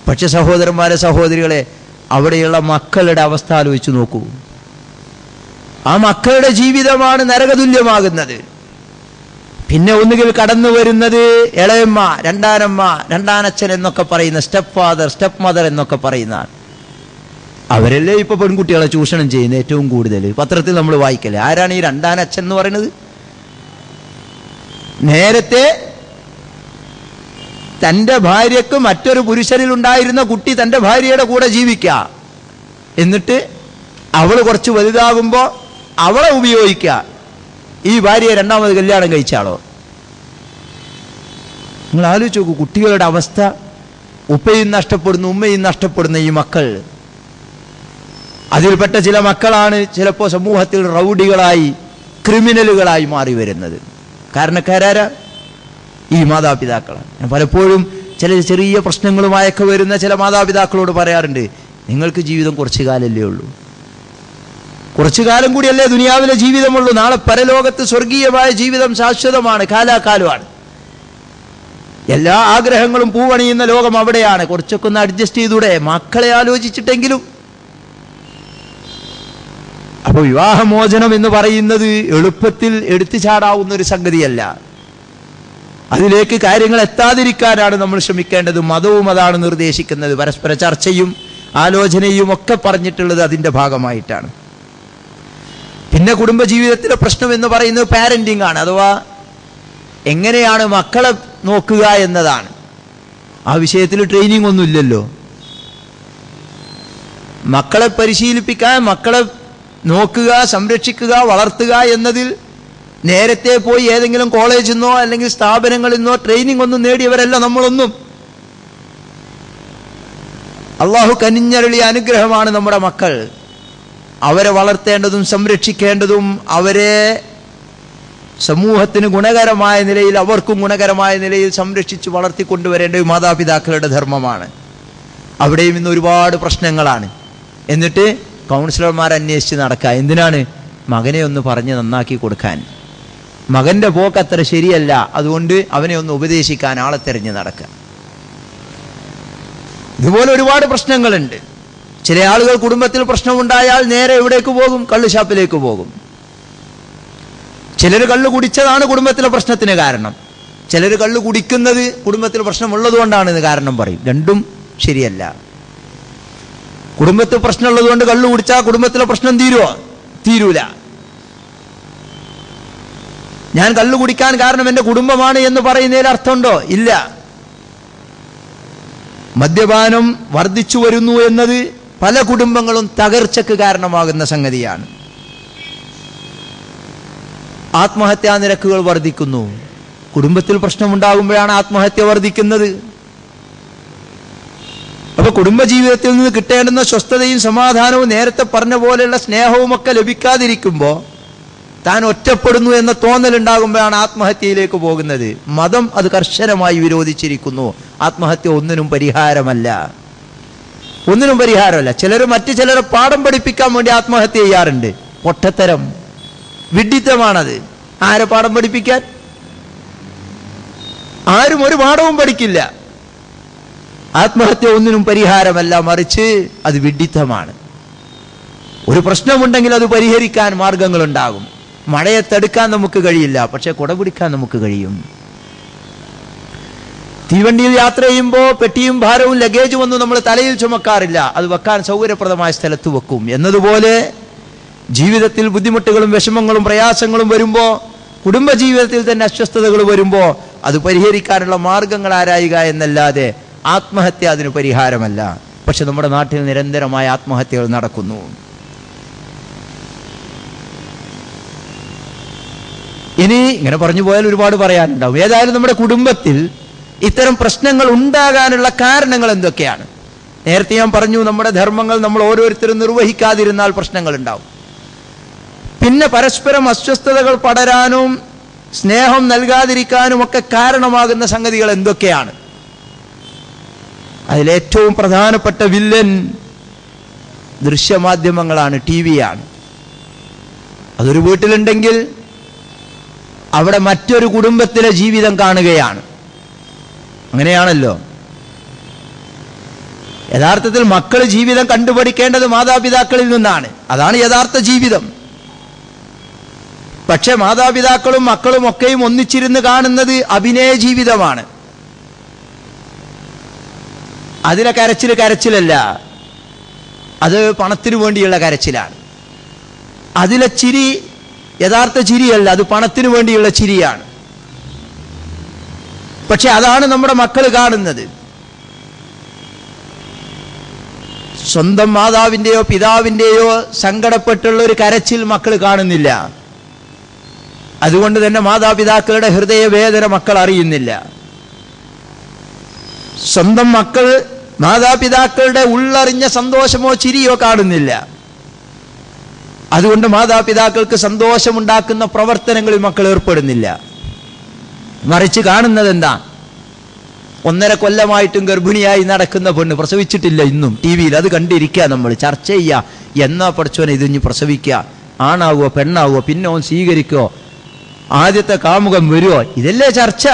പക്ഷെ സഹോദരന്മാരെ, സഹോദരികളെ, അവിടെയുള്ള മക്കളുടെ അവസ്ഥ ആലോചിച്ച് നോക്കൂ. ആ മക്കളുടെ ജീവിതമാണ് നരകതുല്യമാകുന്നത്. പിന്നെ ഒന്നുകിൽ കടന്നു വരുന്നത് ഇളയമ്മ, രണ്ടാനമ്മ, രണ്ടാനച്ഛൻ എന്നൊക്കെ പറയുന്ന സ്റ്റെപ്പ് ഫാദർ, സ്റ്റെപ്പ് മദർ എന്നൊക്കെ പറയുന്ന അവരല്ലേ ഇപ്പൊ പെൺകുട്ടികളെ ചൂഷണം ചെയ്യുന്ന ഏറ്റവും കൂടുതൽ. പത്രത്തിൽ നമ്മൾ വായിക്കല്ലേ, ആരാണ് ഈ രണ്ടാനച്ഛൻ എന്ന് പറയുന്നത്? നേരത്തെ തൻ്റെ ഭാര്യക്ക് മറ്റൊരു പുരുഷനിൽ ഉണ്ടായിരുന്ന കുട്ടി തൻ്റെ ഭാര്യയുടെ കൂടെ ജീവിക്കുക, എന്നിട്ട് അവൾ കുറച്ച് വലുതാകുമ്പോൾ അവളെ ഉപയോഗിക്കുക. ഈ ഭാര്യയെ 2ാമത് കല്യാണം കഴിച്ചാളോ? നിങ്ങൾ ആലോചിച്ച് നോക്കൂ കുട്ടികളുടെ അവസ്ഥ. ഉപ്പയും നഷ്ടപ്പെടുന്നു, ഉമ്മയും നഷ്ടപ്പെടുന്ന ഈ മക്കൾ. അതിൽപ്പെട്ട ചില മക്കളാണ് ചിലപ്പോൾ സമൂഹത്തിൽ റൗഡികളായി, ക്രിമിനലുകളായി മാറി വരുന്നത്. കാരണക്കാരാരാ? ഈ മാതാപിതാക്കളാണ്. ഞാൻ പലപ്പോഴും ചില ചെറിയ പ്രശ്നങ്ങളുമായൊക്കെ വരുന്ന ചില മാതാപിതാക്കളോട് പറയാറുണ്ട്, നിങ്ങൾക്ക് ജീവിതം കുറച്ചു കാലല്ലേ ഉള്ളൂ, കുറച്ചു കാലം കൂടിയല്ലേ ദുനിയാവിലെ ജീവിതമുള്ളൂ. നാളെ പരലോകത്ത് സ്വർഗീയമായ ജീവിതം ശാശ്വതമാണ്, കാലാകാലമാണ്. എല്ലാ ആഗ്രഹങ്ങളും പൂവണിയുന്ന ലോകം അവിടെയാണ്. കുറച്ചൊക്കെ ഒന്ന് അഡ്ജസ്റ്റ് ചെയ്തൂടെ? മക്കളെ ആലോചിച്ചിട്ടെങ്കിലും. അപ്പോൾ വിവാഹമോചനം എന്ന് പറയുന്നത് എളുപ്പത്തിൽ എടുത്തു ചാടാവുന്ന ഒരു സംഗതിയല്ല. അതിലേക്ക് കാര്യങ്ങൾ എത്താതിരിക്കാനാണ് നമ്മൾ ശ്രമിക്കേണ്ടത്. മതവും അതാണ് നിർദ്ദേശിക്കുന്നത്. പരസ്പര ചർച്ചയും ആലോചനയും ഒക്കെ പറഞ്ഞിട്ടുള്ളത് അതിൻ്റെ ഭാഗമായിട്ടാണ്. പിന്നെ കുടുംബജീവിതത്തിലെ പ്രശ്നം എന്ന് പറയുന്നത് പാരന്റിങ് ആണ്, അഥവാ എങ്ങനെയാണ് മക്കളെ നോക്കുക എന്നതാണ്. ആ വിഷയത്തിൽ ട്രെയിനിങ് ഒന്നുമില്ലല്ലോ. മക്കളെ പരിശീലിപ്പിക്കാൻ, മക്കളെ നോക്കുക, സംരക്ഷിക്കുക, വളർത്തുക എന്നതിൽ നേരത്തെ പോയി ഏതെങ്കിലും കോളേജിൽ നിന്നോ അല്ലെങ്കിൽ സ്ഥാപനങ്ങളിൽ നിന്നോ ട്രെയിനിങ് ഒന്നും നേടിയവരല്ല നമ്മളൊന്നും. അള്ളാഹു കനിഞ്ഞരുളിയ അനുഗ്രഹമാണ് നമ്മുടെ മക്കൾ. അവരെ വളർത്തേണ്ടതും സംരക്ഷിക്കേണ്ടതും അവരെ സമൂഹത്തിന് ഗുണകരമായ നിലയിൽ, അവർക്കും ഗുണകരമായ നിലയിൽ സംരക്ഷിച്ച് വളർത്തിക്കൊണ്ടുവരേണ്ടത് മാതാപിതാക്കളുടെ ധർമ്മമാണ്. അവിടെയും ഇന്ന് ഒരുപാട് പ്രശ്നങ്ങളാണ്. എന്നിട്ട് കൗൺസിലർമാർ അന്വേഷിച്ച് നടക്കുക. എന്തിനാണ്? മകനെ ഒന്ന് പറഞ്ഞ് നന്നാക്കി കൊടുക്കാൻ. മകന്റെ പോക്ക് അത്ര ശരിയല്ല, അതുകൊണ്ട് അവനെ ഒന്ന് ഉപദേശിക്കാൻ ആളെ തെരഞ്ഞ് നടക്കുക. ഇതുപോലെ ഒരുപാട് പ്രശ്നങ്ങളുണ്ട്. ചില ആളുകൾ കുടുംബത്തിൽ പ്രശ്നമുണ്ടായാൽ നേരെ എവിടേക്ക് പോകും? കള്ളുഷാപ്പിലേക്ക് പോകും. ചിലർ കള്ളു കുടിച്ചതാണ് കുടുംബത്തിലെ പ്രശ്നത്തിന് കാരണം. ചിലർ കള്ളു കുടിക്കുന്നത് കുടുംബത്തിൽ പ്രശ്നമുള്ളത് കൊണ്ടാണ് കാരണം പറയും. രണ്ടും ശരിയല്ല. കുടുംബത്തിൽ പ്രശ്നമുള്ളത് കൊണ്ട് കള്ളു കുടിച്ചാൽ കുടുംബത്തിലെ പ്രശ്നം തീരുമോ? തീരൂല. ഞാൻ കള്ളു കുടിക്കാൻ കാരണം എൻ്റെ കുടുംബമാണ് എന്ന് പറയുന്നതിൽ അർത്ഥമുണ്ടോ? ഇല്ല. മദ്യപാനം വർദ്ധിച്ചു വരുന്നു എന്നത് പല കുടുംബങ്ങളും തകർച്ചയ്ക്ക് കാരണമാകുന്ന സംഗതിയാണ്. ആത്മഹത്യാ നിരക്കുകൾ വർദ്ധിക്കുന്നു. കുടുംബത്തിൽ പ്രശ്നമുണ്ടാകുമ്പോഴാണ് ആത്മഹത്യ വർദ്ധിക്കുന്നത്. അപ്പൊ കുടുംബജീവിതത്തിൽ നിന്ന് കിട്ടേണ്ടുന്ന സ്വസ്ഥതയും സമാധാനവും, നേരത്തെ പറഞ്ഞ പോലെയുള്ള സ്നേഹവും ഒക്കെ ലഭിക്കാതിരിക്കുമ്പോൾ താൻ ഒറ്റപ്പെടുന്നു എന്ന തോന്നലുണ്ടാകുമ്പോഴാണ് ആത്മഹത്യയിലേക്ക് പോകുന്നത്. മതം അത് കർശനമായി വിരോധിച്ചിരിക്കുന്നു. ആത്മഹത്യ ഒന്നിനും പരിഹാരമല്ല, ഒന്നിനും പരിഹാരമല്ല. ചിലർ മറ്റു ചിലരെ പാഠം പഠിപ്പിക്കാൻ വേണ്ടി ആത്മഹത്യ ചെയ്യാറുണ്ട്. പൊട്ടത്തരം, വിഡ്ഢിത്തമാണത്. ആരെ പാഠം പഠിപ്പിക്കാൻ? ആരും ഒരു പാഠവും പഠിക്കില്ല. ആത്മഹത്യ ഒന്നിനും പരിഹാരമല്ല, മറിച്ച് അത് വിഡ്ഢിത്തമാണ്. ഒരു പ്രശ്നമുണ്ടെങ്കിൽ അത് പരിഹരിക്കാൻ മാർഗങ്ങളുണ്ടാകും. മഴയെ തടുക്കാൻ നമുക്ക് കഴിയില്ല, പക്ഷെ കുട പിടിക്കാൻ നമുക്ക് കഴിയും. തീവണ്ടിയിൽ യാത്ര ചെയ്യുമ്പോൾ പെട്ടിയും ഭാരവും ലഗേജും ഒന്നും നമ്മൾ തലയിൽ ചുമക്കാറില്ല. അത് വെക്കാൻ സൗകര്യപ്രദമായ സ്ഥലത്ത് വെക്കും. എന്നതുപോലെ ജീവിതത്തിൽ ബുദ്ധിമുട്ടുകളും വിഷമങ്ങളും പ്രയാസങ്ങളും വരുമ്പോൾ, കുടുംബജീവിതത്തിൽ തന്നെ അസ്വസ്ഥതകൾ വരുമ്പോൾ അത് പരിഹരിക്കാനുള്ള മാർഗങ്ങൾ ആരായുക എന്നല്ലാതെ ആത്മഹത്യ അതിന് പരിഹാരമല്ല. പക്ഷെ നമ്മുടെ നാട്ടിൽ നിരന്തരമായ ആത്മഹത്യകൾ നടക്കുന്നു. ഇനി ഇങ്ങനെ പറഞ്ഞു പോയാൽ ഒരുപാട് പറയാനുണ്ടാവും. ഏതായാലും നമ്മുടെ കുടുംബത്തിൽ ഇത്തരം പ്രശ്നങ്ങൾ ഉണ്ടാകാനുള്ള കാരണങ്ങൾ എന്തൊക്കെയാണ്? നേരത്തെ ഞാൻ പറഞ്ഞു, നമ്മുടെ ധർമ്മങ്ങൾ നമ്മൾ ഓരോരുത്തരും നിർവഹിക്കാതിരുന്നാൽ പ്രശ്നങ്ങൾ ഉണ്ടാവും. പിന്നെ പരസ്പരം അസ്വസ്ഥതകൾ പടരാനും സ്നേഹം നൽകാതിരിക്കാനും ഒക്കെ കാരണമാകുന്ന സംഗതികൾ എന്തൊക്കെയാണ്? അതിലേറ്റവും പ്രധാനപ്പെട്ട വില്ലൻ ദൃശ്യമാധ്യമങ്ങളാണ്, ടിവിയാണ്. അതൊരു വീട്ടിലുണ്ടെങ്കിൽ അവിടെ മറ്റൊരു കുടുംബത്തിലെ ജീവിതം കാണുകയാണ്. അങ്ങനെയാണല്ലോ. യഥാർത്ഥത്തിൽ മക്കൾ ജീവിതം കണ്ടുപഠിക്കേണ്ടത് മാതാപിതാക്കളിൽ നിന്നാണ്. അതാണ് യഥാർത്ഥ ജീവിതം. പക്ഷെ മാതാപിതാക്കളും മക്കളും ഒക്കെയും ഒന്നിച്ചിരുന്ന് കാണുന്നത് അഭിനയ ജീവിതമാണ്. അതിലെ കരച്ചിലല്ല, അത് പണത്തിനു വേണ്ടിയുള്ള കരച്ചിലാണ്. അതിലെ ചിരി യഥാർത്ഥ ചിരിയല്ല, അത് പണത്തിനു വേണ്ടിയുള്ള ചിരിയാണ്. പക്ഷെ അതാണ് നമ്മുടെ മക്കൾ കാണുന്നത്. സ്വന്തം മാതാവിൻ്റെയോ പിതാവിൻ്റെയോ സങ്കടപ്പെട്ടുള്ള ഒരു കരച്ചിൽ മക്കൾ കാണുന്നില്ല. അതുകൊണ്ട് തന്നെ മാതാപിതാക്കളുടെ ഹൃദയവേദന മക്കൾ അറിയുന്നില്ല. സ്വന്തം മക്കൾ മാതാപിതാക്കളുടെ ഉള്ളറിഞ്ഞ സന്തോഷമോ ചിരിയോ കാണുന്നില്ല. അതുകൊണ്ട് മാതാപിതാക്കൾക്ക് സന്തോഷമുണ്ടാക്കുന്ന പ്രവർത്തനങ്ങളിൽ മക്കൾ ഏർപ്പെടുന്നില്ല. മറിച്ച് കാണുന്നത് എന്താ? 1.5 കൊല്ലമായിട്ടും ഗർഭിണിയായി നടക്കുന്ന പെണ്ണ്, പ്രസവിച്ചിട്ടില്ല ഇന്നും, ടിവിയിൽ അത് കണ്ടിരിക്കുക. നമ്മൾ ചർച്ച ചെയ്യുക, എന്നാ പഠിച്ചോനെ ഇതിഞ്ഞ് പ്രസവിക്കുക, ആണാവോ പെണ്ണാവോ, പിന്നെ ഓൻ സ്വീകരിക്കോ, ആദ്യത്തെ കാമുകം വരുമോ, ഇതല്ലേ ചർച്ച.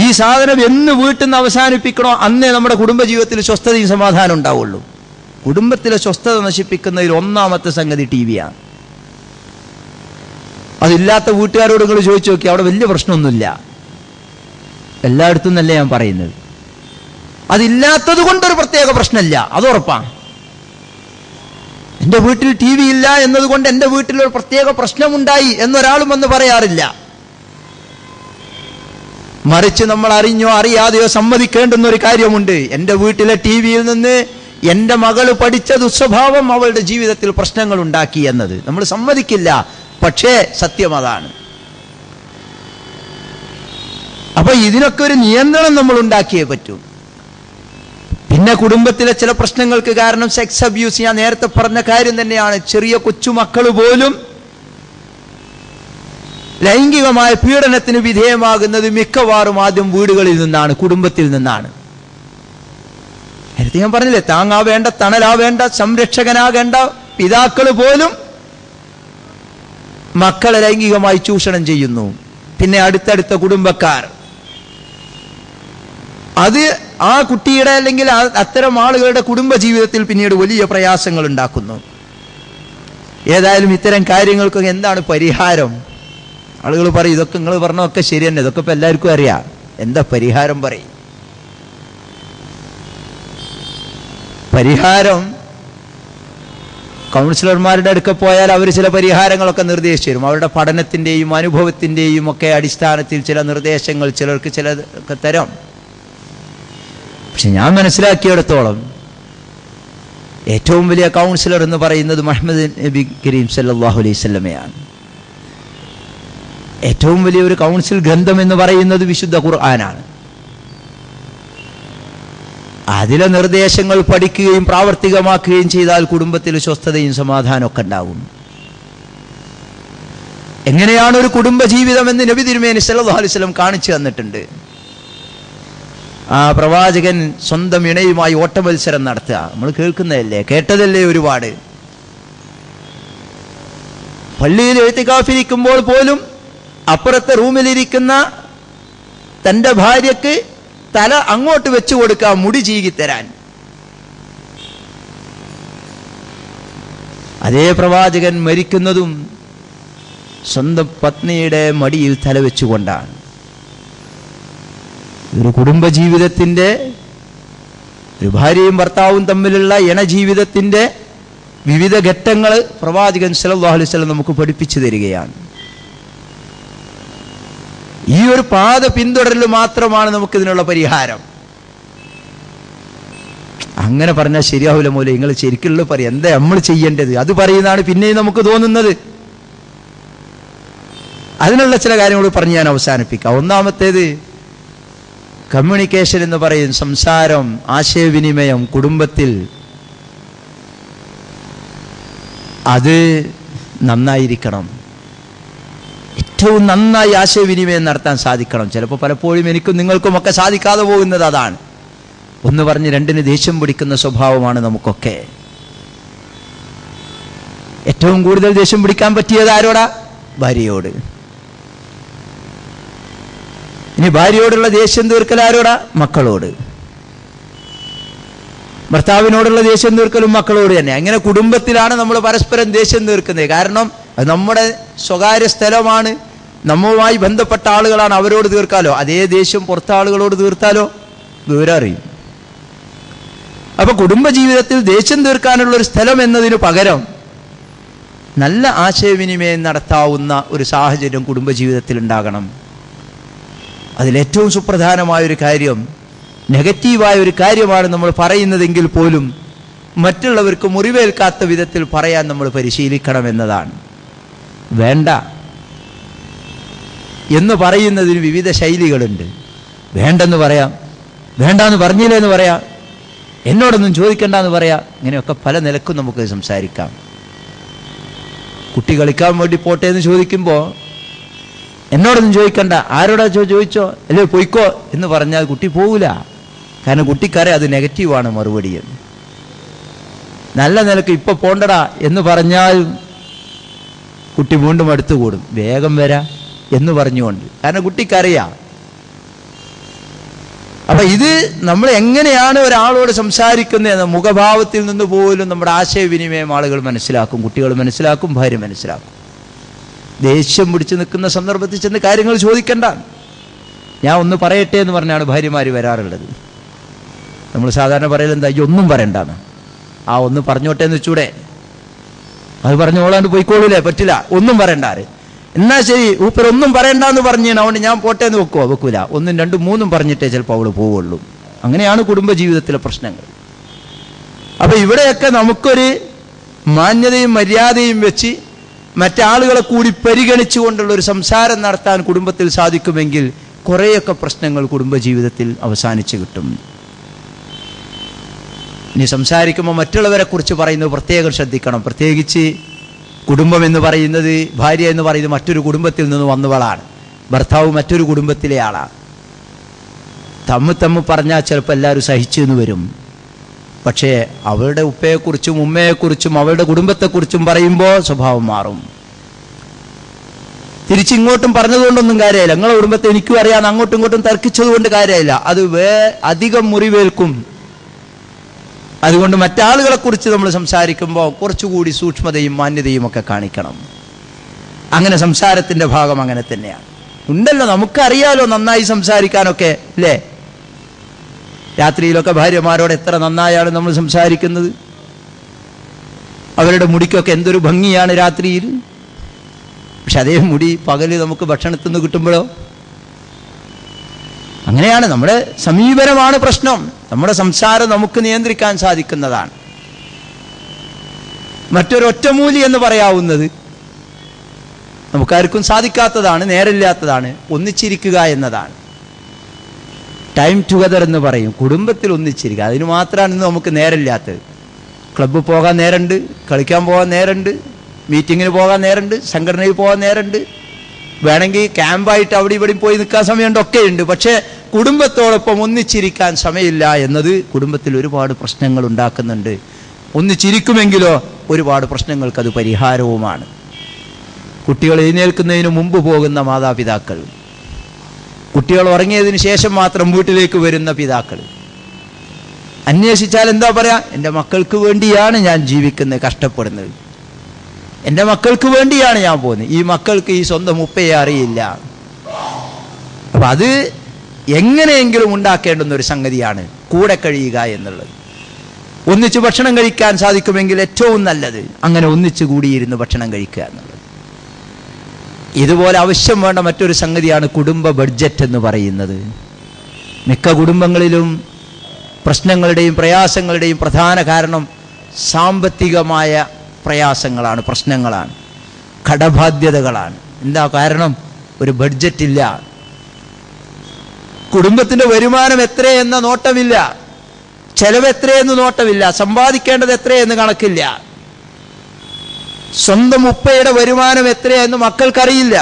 ഈ സാധനം എന്ന് വീട്ടിൽ നിന്ന് അവസാനിപ്പിക്കണോ അന്നേ നമ്മുടെ കുടുംബജീവിതത്തിൽ സ്വസ്ഥതയും സമാധാനം ഉണ്ടാവുള്ളൂ. കുടുംബത്തിലെ സ്വസ്ഥത നശിപ്പിക്കുന്നതിൽ ഒന്നാമത്തെ സംഗതി ടിവിയാണ്. അതില്ലാത്ത വീട്ടുകാരോട് നിങ്ങൾ ചോദിച്ചു നോക്കി, അവിടെ വലിയ പ്രശ്നമൊന്നുമില്ല. എല്ലായിടത്തും എന്നല്ല ഞാൻ പറയുന്നത്. അതില്ലാത്തത് കൊണ്ടൊരു പ്രത്യേക പ്രശ്നമില്ല, അത് ഉറപ്പാണ്. എൻ്റെ വീട്ടിൽ ടി വി ഇല്ല എന്നതുകൊണ്ട് എൻ്റെ വീട്ടിലൊരു പ്രത്യേക പ്രശ്നമുണ്ടായി എന്നൊരാളും വന്ന് പറയാറില്ല. മറിച്ച് നമ്മൾ അറിഞ്ഞോ അറിയാതെയോ സമ്മതിക്കേണ്ടുന്ന ഒരു കാര്യമുണ്ട്. എൻ്റെ വീട്ടിലെ ടി വിയിൽ നിന്ന് എൻ്റെ മകൾ പഠിച്ച ദുസ്വഭാവം അവളുടെ ജീവിതത്തിൽ പ്രശ്നങ്ങൾ ഉണ്ടാക്കി എന്നത് നമ്മൾ സമ്മതിക്കില്ല. പക്ഷേ സത്യം അതാണ്. അപ്പൊ ഇതിനൊക്കെ ഒരു നിയന്ത്രണം നമ്മൾ ഉണ്ടാക്കിയേ പറ്റൂ. പിന്നെ കുടുംബത്തിലെ ചില പ്രശ്നങ്ങൾക്ക് കാരണം സെക്സ് അബ്യൂസ്, ഞാൻ നേരത്തെ പറഞ്ഞ കാര്യം തന്നെയാണ്. ചെറിയ കൊച്ചുമക്കൾ പോലും ലൈംഗികമായ പീഡനത്തിന് വിധേയമാകുന്നത് മിക്കവാറും ആദ്യം വീടുകളിൽ നിന്നാണ്, കുടുംബത്തിൽ നിന്നാണ്. നേരത്തെ ഞാൻ പറഞ്ഞില്ലേ, താങ്ങാവേണ്ട, തണലാവേണ്ട, സംരക്ഷകനാകേണ്ട പിതാക്കൾ പോലും മക്കളെ ലൈംഗികമായി ചൂഷണം ചെയ്യുന്നു. പിന്നെ അടുത്തടുത്ത കുടുംബക്കാർ, അത് ആ കുട്ടിയുടെ അല്ലെങ്കിൽ അത്തരം ആളുകളുടെ കുടുംബ ജീവിതത്തിൽ പിന്നീട് വലിയ പ്രയാസങ്ങൾ ഉണ്ടാക്കുന്നു. ഏതായാലും ഇത്തരം കാര്യങ്ങൾക്കൊക്കെ എന്താണ് പരിഹാരം? ആളുകൾ പറയും ഇതൊക്കെ നിങ്ങൾ പറഞ്ഞൊക്കെ ശരി തന്നെ, ഇതൊക്കെ ഇപ്പൊ എല്ലാവർക്കും അറിയാം. എന്താ പരിഹാരം പറയും? പരിഹാരം കൗൺസിലർമാരുടെ അടുക്ക പോയാൽ അവർ ചില പരിഹാരങ്ങളൊക്കെ നിർദ്ദേശിച്ചു തരും. അവരുടെ പഠനത്തിൻ്റെയും അനുഭവത്തിൻ്റെയും ഒക്കെ അടിസ്ഥാനത്തിൽ ചില നിർദ്ദേശങ്ങൾ ചിലർക്ക് ചിലതൊക്കെ തരാം. പക്ഷെ ഞാൻ മനസ്സിലാക്കിയിടത്തോളം ഏറ്റവും വലിയ കൗൺസിലർ എന്ന് പറയുന്നത് മുഹമ്മദ് നബി കരീം സല്ലല്ലാഹു അലൈഹി വസല്ലമയാണ്. ഏറ്റവും വലിയ ഒരു കൗൺസിൽ ഗ്രന്ഥം എന്ന് പറയുന്നത് വിശുദ്ധ ഖുർആനാണ്. അതിലെ നിർദ്ദേശങ്ങൾ പഠിക്കുകയും പ്രാവർത്തികമാക്കുകയും ചെയ്താൽ കുടുംബത്തിൽ സ്വസ്ഥതയും സമാധാനമൊക്കെ ഉണ്ടാകും. എങ്ങനെയാണ് ഒരു കുടുംബ ജീവിതം എന്ന് നബി തിരുമേനി സല്ലല്ലാഹു അലൈഹി വസല്ലം കാണിച്ചു തന്നിട്ടുണ്ട്. ആ പ്രവാചകൻ സ്വന്തം ഇണയുമായി ഓട്ടമത്സരം നടത്തുക, നമ്മൾ കേൾക്കുന്നതല്ലേ, കേട്ടതല്ലേ ഒരുപാട്. പള്ളിയിൽ എഴുത്തിക്കാഫിരിക്കുമ്പോൾ പോലും അപ്പുറത്തെ റൂമിലിരിക്കുന്ന തൻ്റെ ഭാര്യക്ക് തല അങ്ങോട്ട് വെച്ചു കൊടുക്കാം, മുടി ചീകിത്തരാൻ. അതേ പ്രവാചകൻ മരിക്കുന്നതും സ്വന്തം പത്നിയുടെ മടിയിൽ തല വെച്ചുകൊണ്ടാണ്. ഒരു കുടുംബജീവിതത്തിൻ്റെ, ഒരു ഭാര്യയും ഭർത്താവും തമ്മിലുള്ള ഇണജീവിതത്തിൻ്റെ വിവിധ ഘട്ടങ്ങൾ പ്രവാചകൻ സല്ലല്ലാഹു അലൈഹി വസല്ലം നമുക്ക് പഠിപ്പിച്ചു തരികയാണ്. ഈ ഒരു പാത പിന്തുടരൽ മാത്രമാണ് നമുക്കിതിനുള്ള പരിഹാരം. അങ്ങനെ പറഞ്ഞാൽ ശരിയാവില്ല മോലെ, നിങ്ങൾ ശരിക്കുള്ള പറയും എന്താ നമ്മൾ ചെയ്യേണ്ടത്, അത് പറയുന്നതാണ് പിന്നെയും നമുക്ക് തോന്നുന്നത്. അതിനുള്ള ചില കാര്യങ്ങൾ പറഞ്ഞ് ഞാൻ അവസാനിപ്പിക്കാം. ഒന്നാമത്തേത് കമ്മ്യൂണിക്കേഷൻ എന്ന് പറയും, സംസാരം, ആശയവിനിമയം കുടുംബത്തിൽ അത് നന്നായിരിക്കണം. ഏറ്റവും നന്നായി ആശയവിനിമയം നടത്താൻ സാധിക്കണം. ചിലപ്പോൾ പലപ്പോഴും എനിക്കും നിങ്ങൾക്കുമൊക്കെ സാധിക്കാതെ പോകുന്നത് അതാണ്. ഒന്ന് പറഞ്ഞ് രണ്ടിന് ദേഷ്യം പിടിക്കുന്ന സ്വഭാവമാണ് നമുക്കൊക്കെ. ഏറ്റവും കൂടുതൽ ദേഷ്യം പിടിക്കാൻ പറ്റിയത് ആരോടാ? ഭാര്യയോട്. ഇനി ഭാര്യയോടുള്ള ദേഷ്യം തീർക്കൽ ആരോടാ? മക്കളോട്. ഭർത്താവിനോടുള്ള ദേഷ്യം തീർക്കലും മക്കളോട് തന്നെ. അങ്ങനെ കുടുംബത്തിലാണ് നമ്മൾ പരസ്പരം ദേഷ്യം തീർക്കുന്നത്. കാരണം അത് നമ്മുടെ സ്വകാര്യ സ്ഥലമാണ്, നമ്മളുമായി ബന്ധപ്പെട്ട ആളുകളാണ്, അവരോട് തീർക്കാലോ. അതേ ദേഷ്യം പുറത്തെ ആളുകളോട് തീർത്താലോ വിവരം അറിയും. അപ്പൊ കുടുംബജീവിതത്തിൽ ദേഷ്യം തീർക്കാനുള്ള ഒരു സ്ഥലം എന്നതിന് പകരം നല്ല ആശയവിനിമയം നടത്താവുന്ന ഒരു സാഹചര്യം കുടുംബജീവിതത്തിൽ ഉണ്ടാകണം. അതിലേറ്റവും സുപ്രധാനമായൊരു കാര്യം, നെഗറ്റീവായ ഒരു കാര്യമാണ് നമ്മൾ പറയുന്നതെങ്കിൽ പോലും മറ്റുള്ളവർക്ക് മുറിവേൽക്കാത്ത വിധത്തിൽ പറയാൻ നമ്മൾ പരിശീലിക്കണം എന്നതാണ്. വേണ്ട എന്ന് പറയുന്നതിന് വിവിധ ശൈലികളുണ്ട്. വേണ്ടെന്ന് പറയാം, വേണ്ടാന്ന് പറഞ്ഞില്ലേ എന്ന് പറയാം, എന്നോടൊന്നും ചോദിക്കണ്ടെന്ന് പറയാം. ഇങ്ങനെയൊക്കെ പല നിലക്കും നമുക്ക് സംസാരിക്കാം. കുട്ടി കളിക്കാൻ വേണ്ടി പോട്ടെ എന്ന് ചോദിക്കുമ്പോൾ എന്നോടൊന്നും ചോദിക്കണ്ട, ആരോടാ ചോദിച്ചോ, അല്ലേ പോയിക്കോ എന്ന് പറഞ്ഞാൽ കുട്ടി പോകില്ല. കാരണം കുട്ടിക്കറിയാം അത് നെഗറ്റീവാണ് മറുപടി എന്ന്. നല്ല നിലക്ക് ഇപ്പൊ പോണ്ടടാ എന്ന് പറഞ്ഞാൽ കുട്ടി വീണ്ടും അടുത്ത് കൂടും, വേഗം വരാ എന്ന് പറഞ്ഞുകൊണ്ട്. കാരണം കുട്ടിക്കറിയാം. അപ്പൊ ഇത് നമ്മൾ എങ്ങനെയാണ് ഒരാളോട് സംസാരിക്കുന്നത്, മുഖഭാവത്തിൽ നിന്ന് പോലും നമ്മുടെ ആശയവിനിമയം ആളുകൾ മനസ്സിലാക്കും, കുട്ടികൾ മനസ്സിലാക്കും, ഭാര്യ മനസ്സിലാക്കും. ദേഷ്യം പിടിച്ച് നിൽക്കുന്ന സന്ദർഭത്തിൽ ചെന്ന് കാര്യങ്ങൾ ചോദിക്കണ്ട, ഞാൻ ഒന്ന് പറയട്ടെ എന്ന് പറഞ്ഞാണ് ഭാര്യമാർ വരാറുള്ളത്. നമ്മൾ സാധാരണ പറയൽ എന്താ, ഈ ഒന്നും പറയണ്ടാന്ന്. ആ ഒന്ന് പറഞ്ഞോട്ടെ എന്ന് വെച്ചൂടെ, അത് പറഞ്ഞോളാണ്ട് പോയിക്കോളൂലേ, പറ്റില്ല, ഒന്നും പറയണ്ടാറ്. എന്നാ ശരി ഊപ്പർ ഒന്നും പറയണ്ടെന്ന് പറഞ്ഞു, അതുകൊണ്ട് ഞാൻ പോട്ടെ എന്ന് വെക്കുവോ? വെക്കൂല. ഒന്നും രണ്ടും മൂന്നും പറഞ്ഞിട്ടേ ചിലപ്പോൾ അവള് പോവുള്ളൂ. അങ്ങനെയാണ് കുടുംബജീവിതത്തിലെ പ്രശ്നങ്ങൾ. അപ്പൊ ഇവിടെയൊക്കെ നമുക്കൊരു മാന്യതയും മര്യാദയും വെച്ച് മറ്റാളുകളെ കൂടി പരിഗണിച്ചുകൊണ്ടുള്ള ഒരു സംസാരം നടത്താൻ കുടുംബത്തിൽ സാധിക്കുമെങ്കിൽ കുറേയൊക്കെ പ്രശ്നങ്ങൾ കുടുംബജീവിതത്തിൽ അവസാനിച്ചു കിട്ടും. ഇനി സംസാരിക്കുമ്പോൾ മറ്റുള്ളവരെ കുറിച്ച് പറയുന്നത് പ്രത്യേകം ശ്രദ്ധിക്കണം. പ്രത്യേകിച്ച് കുടുംബം എന്ന് പറയുന്നത്, ഭാര്യ എന്ന് പറയുന്നത് മറ്റൊരു കുടുംബത്തിൽ നിന്ന് വന്നവളാണ്, ഭർത്താവ് മറ്റൊരു കുടുംബത്തിലെ ആളാണ്. തമ്മ് പറഞ്ഞാൽ ചിലപ്പോൾ എല്ലാവരും സഹിച്ചു എന്ന് വരും. പക്ഷേ അവളുടെ ഉപ്പയെക്കുറിച്ചും ഉമ്മയെക്കുറിച്ചും അവളുടെ കുടുംബത്തെക്കുറിച്ചും പറയുമ്പോൾ സ്വഭാവം മാറും. തിരിച്ചിങ്ങോട്ടും പറഞ്ഞതുകൊണ്ടൊന്നും കാര്യമില്ല. നിങ്ങളുടെ കുടുംബത്തെ എനിക്കും അറിയാം, അങ്ങോട്ടും ഇങ്ങോട്ടും തർക്കിച്ചത് കൊണ്ട് കാര്യമില്ല. അത് അധികം മുറിവേൽക്കും. അതുകൊണ്ട് മറ്റാളുകളെ കുറിച്ച് നമ്മൾ സംസാരിക്കുമ്പോൾ കുറച്ചുകൂടി സൂക്ഷ്മതയും മാന്യതയും ഒക്കെ കാണിക്കണം. അങ്ങനെ സംസാരത്തിന്റെ ഭാഗം അങ്ങനെ തന്നെയാണ്. ഉണ്ടല്ലോ, നമുക്കറിയാലോ നന്നായി സംസാരിക്കാനൊക്കെ അല്ലേ? രാത്രിയിലൊക്കെ ഭാര്യമാരോട് എത്ര നന്നായാണ് നമ്മൾ സംസാരിക്കുന്നത്. അവരുടെ മുടിക്കൊക്കെ എന്തൊരു ഭംഗിയാണ് രാത്രിയിൽ. പക്ഷെ അതേ മുടി പകല് നമുക്ക് ഭക്ഷണത്തിൽ നിന്ന് കിട്ടുമ്പോഴോ? അങ്ങനെയാണ്. നമ്മുടെ സമീപനമാണ് പ്രശ്നം. നമ്മുടെ സംസാരം നമുക്ക് നിയന്ത്രിക്കാൻ സാധിക്കുന്നതാണ്. മറ്റൊരൊറ്റമൂലി എന്ന് പറയാവുന്നത് നമുക്കാർക്കും സാധിക്കാത്തതാണ്, നേരില്ലാത്തതാണ്. ഒന്നിച്ചിരിക്കുക എന്നതാണ്. ടൈം ടുഗദർ എന്ന് പറയും. കുടുംബത്തിൽ ഒന്നിച്ചിരിക്കുക, അതിന് മാത്രമാണ് ഇന്ന് നമുക്ക് നേരമില്ലാത്തത്. ക്ലബ്ബിൽ പോകാൻ നേരമുണ്ട്, കളിക്കാൻ പോകാൻ നേരമുണ്ട്, മീറ്റിങ്ങിന് പോകാൻ നേരമുണ്ട്, സംഘടനയിൽ പോകാൻ നേരമുണ്ട്, വേണമെങ്കിൽ ക്യാമ്പായിട്ട് അവിടെ ഇവിടെയും പോയി നിൽക്കാൻ സമയമുണ്ട്, ഒക്കെ ഉണ്ട്. പക്ഷേ കുടുംബത്തോടൊപ്പം ഒന്നിച്ചിരിക്കാൻ സമയമില്ല എന്നത് കുടുംബത്തിൽ ഒരുപാട് പ്രശ്നങ്ങൾ ഉണ്ടാക്കുന്നുണ്ട്. ഒന്നിച്ചിരിക്കുമെങ്കിലോ ഒരുപാട് പ്രശ്നങ്ങൾക്ക് അത് പരിഹാരവുമാണ്. കുട്ടികൾ എഴുന്നേൽക്കുന്നതിന് മുമ്പ് പോകുന്ന മാതാപിതാക്കൾ, കുട്ടികൾ ഉറങ്ങിയതിന് ശേഷം മാത്രം വീട്ടിലേക്ക് വരുന്ന പിതാക്കൾ, അന്വേഷിച്ചാൽ എന്താ പറയാ? എൻ്റെ മക്കൾക്ക് വേണ്ടിയാണ് ഞാൻ ജീവിക്കുന്നത്, കഷ്ടപ്പെടുന്നത്, എൻ്റെ മക്കൾക്ക് വേണ്ടിയാണ് ഞാൻ പോകുന്നത്. ഈ മക്കൾക്ക് ഈ സ്വന്തം ഉപ്പയെ അറിയില്ല. അപ്പൊ അത് എങ്ങനെയെങ്കിലും ഉണ്ടാക്കേണ്ടുന്ന ഒരു സംഗതിയാണ് കൂടെ കഴിയുക എന്നുള്ളത്. ഒന്നിച്ച് ഭക്ഷണം കഴിക്കാൻ സാധിക്കുമെങ്കിൽ ഏറ്റവും നല്ലത് അങ്ങനെ ഒന്നിച്ചു കൂടിയിരുന്ന് ഭക്ഷണം കഴിക്കുക എന്നുള്ളത്. ഇതുപോലെ ആവശ്യം വേണ്ട മറ്റൊരു സംഗതിയാണ് കുടുംബ ബഡ്ജറ്റ് എന്ന് പറയുന്നത്. മിക്ക കുടുംബങ്ങളിലും പ്രശ്നങ്ങളുടെയും പ്രയാസങ്ങളുടെയും പ്രധാന കാരണം സാമ്പത്തികമായ പ്രയാസങ്ങളാണ്, പ്രശ്നങ്ങളാണ്, കടബാധ്യതകളാണ്. എന്താ കാരണം? ഒരു ബഡ്ജറ്റ് ഇല്ല. കുടുംബത്തിന്റെ വരുമാനം എത്രയെന്ന നോട്ടമില്ല, ചെലവ് എത്രയെന്ന് നോട്ടമില്ല, സമ്പാദിക്കേണ്ടത് എത്രയെന്ന് കണക്കില്ല, സ്വന്തം ഉപ്പയുടെ വരുമാനം എത്രയെന്ന് മക്കൾക്കറിയില്ല,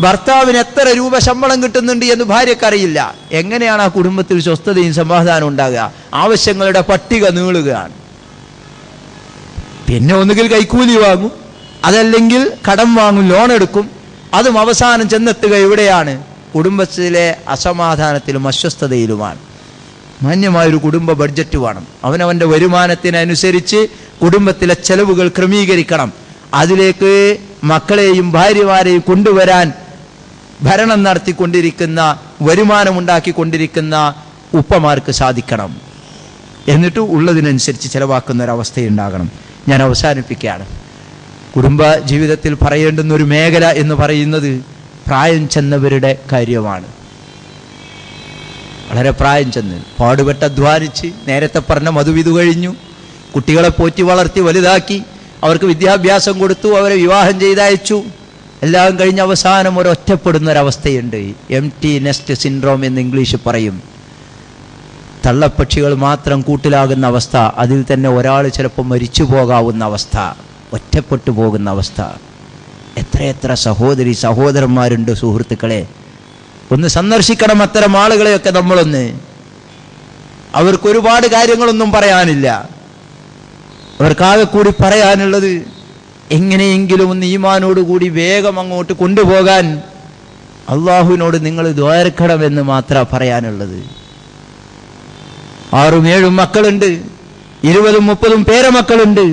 ഭർത്താവിന് എത്ര രൂപ ശമ്പളം കിട്ടുന്നുണ്ട് എന്ന് ഭാര്യക്കറിയില്ല. എങ്ങനെയാണ് ആ കുടുംബത്തിൽ സ്വസ്ഥതയും സമാധാനം ഉണ്ടാകുക? ആവശ്യങ്ങളുടെ പട്ടിക നീളുകയാണ്. പിന്നെ ഒന്നുകിൽ കൈക്കൂലി വാങ്ങും, അതല്ലെങ്കിൽ കടം വാങ്ങും, ലോൺ എടുക്കും. അതും അവസാനം ചെന്നെത്തുക എവിടെയാണ്? കുടുംബത്തിലെ അസമാധാനത്തിലും അസ്വസ്ഥതയിലുമാണ്. മാന്യമായൊരു കുടുംബ ബഡ്ജറ്റ് വേണം. അവനവൻ്റെ വരുമാനത്തിനനുസരിച്ച് കുടുംബത്തിലെ ചെലവുകൾ ക്രമീകരിക്കണം. അതിലേക്ക് മക്കളെയും ഭാര്യമാരെയും കൊണ്ടുവരാൻ ഭരണം നടത്തിക്കൊണ്ടിരിക്കുന്ന, വരുമാനമുണ്ടാക്കിക്കൊണ്ടിരിക്കുന്ന ഉപ്പമാർക്ക് സാധിക്കണം. എന്നിട്ട് ഉള്ളതിനനുസരിച്ച് ചെലവാക്കുന്ന ഒരവസ്ഥയുണ്ടാകണം. ഞാൻ അവസാനിപ്പിക്കുകയാണ്. കുടുംബ ജീവിതത്തിൽ പറയേണ്ടുന്ന ഒരു മേഖല എന്ന് പറയുന്നത് പ്രായം ചെന്നവരുടെ കാര്യമാണ്. വളരെ പ്രായം ചെന്ന് പാടുപെട്ട് അധ്വാനിച്ച് നേരത്തെ പറഞ്ഞ മധുവിധു കഴിഞ്ഞു, കുട്ടികളെ പോറ്റി വളർത്തി വലുതാക്കി, അവർക്ക് വിദ്യാഭ്യാസം കൊടുത്തു, അവരെ വിവാഹം ചെയ്തയച്ചു, എല്ലാം കഴിഞ്ഞ് അവസാനം ഒരൊറ്റപ്പെടുന്ന ഒരവസ്ഥയുണ്ട്. എംപ്റ്റി നെസ്റ്റ് സിൻഡ്രോം എന്ന് ഇംഗ്ലീഷ് പറയും. തള്ളപ്പക്ഷികൾ മാത്രം കൂട്ടിലാകുന്ന അവസ്ഥ, അതിൽ തന്നെ ഒരാൾ ചിലപ്പോൾ മരിച്ചു പോകാവുന്ന അവസ്ഥ, ഒറ്റപ്പെട്ടു പോകുന്ന അവസ്ഥ. എത്രയെത്ര സഹോദരി സഹോദരന്മാരുണ്ട് സുഹൃത്തുക്കളെ. ഒന്ന് സന്ദർശിക്കണം അത്തരം ആളുകളെയൊക്കെ നമ്മളൊന്ന്. അവർക്ക് ഒരുപാട് കാര്യങ്ങളൊന്നും പറയാനില്ല. അവർക്കാകെ കൂടി പറയാനുള്ളത് എങ്ങനെയെങ്കിലും ഒന്ന് ഈമാനോടുകൂടി വേഗം അങ്ങോട്ട് കൊണ്ടുപോകാൻ അള്ളാഹുവിനോട് നിങ്ങൾ ദ്വാരക്കണമെന്ന് മാത്രമാണ് പറയാനുള്ളത്. 6-7 മക്കളുണ്ട്, 20-30 പേരമക്കളുണ്ട്.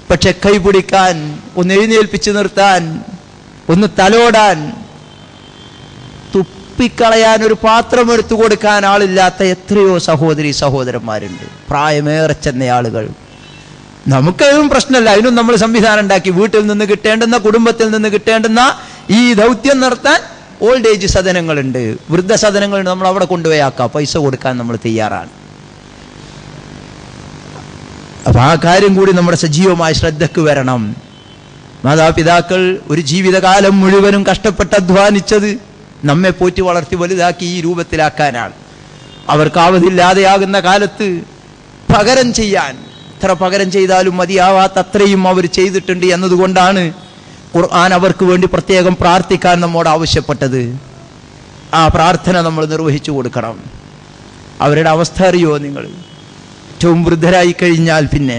പക്ഷെ കൈപിടിക്കാൻ, ഒന്ന് എഴുന്നേൽപ്പിച്ചു നിർത്താൻ, ഒന്ന് തലോടാൻ, തുപ്പിക്കളയാൻ ഒരു പാത്രം എടുത്തു കൊടുക്കാൻ ആളില്ലാത്ത എത്രയോ സഹോദരി സഹോദരന്മാരുണ്ട്, പ്രായമേറെ ചെന്ന ആളുകൾ. നമുക്കതും പ്രശ്നമല്ല, അതിനും നമ്മൾ സംവിധാനം ഉണ്ടാക്കി. വീട്ടിൽ നിന്ന് കിട്ടേണ്ടുന്ന, കുടുംബത്തിൽ നിന്ന് കിട്ടേണ്ടുന്ന ഈ ദൗത്യം നടത്താൻ ഓൾഡ് ഏജ് സദനങ്ങളുണ്ട്, വൃദ്ധസദനങ്ങളുണ്ട്. നമ്മൾ അവിടെ കൊണ്ടുപോയി ആക്കാം, പൈസ കൊടുക്കാൻ നമ്മൾ തയ്യാറാണ്. അപ്പം ആ കാര്യം കൂടി നമ്മുടെ സജീവമായ ശ്രദ്ധയ്ക്ക് വരണം. മാതാപിതാക്കൾ ഒരു ജീവിതകാലം മുഴുവനും കഷ്ടപ്പെട്ട് അധ്വാനിച്ചത് നമ്മെ പോറ്റി വളർത്തി വലുതാക്കി ഈ രൂപത്തിലാക്കാനാണ്. അവർക്കാവതില്ലാതെയാകുന്ന കാലത്ത് പകരം ചെയ്യാൻ, എത്ര പകരം ചെയ്താലും മതിയാവാത്ത അത്രയും അവർ ചെയ്തിട്ടുണ്ട് എന്നതുകൊണ്ടാണ് ഖുർആൻ അവർക്ക് വേണ്ടി പ്രത്യേകം പ്രാർത്ഥിക്കാൻ നമ്മോട് ആവശ്യപ്പെട്ടത്. ആ പ്രാർത്ഥന നമ്മൾ നിർവഹിച്ചു കൊടുക്കണം. അവരുടെ അവസ്ഥ അറിയോ നിങ്ങൾ? ഏറ്റവും വൃദ്ധരായി കഴിഞ്ഞാൽ പിന്നെ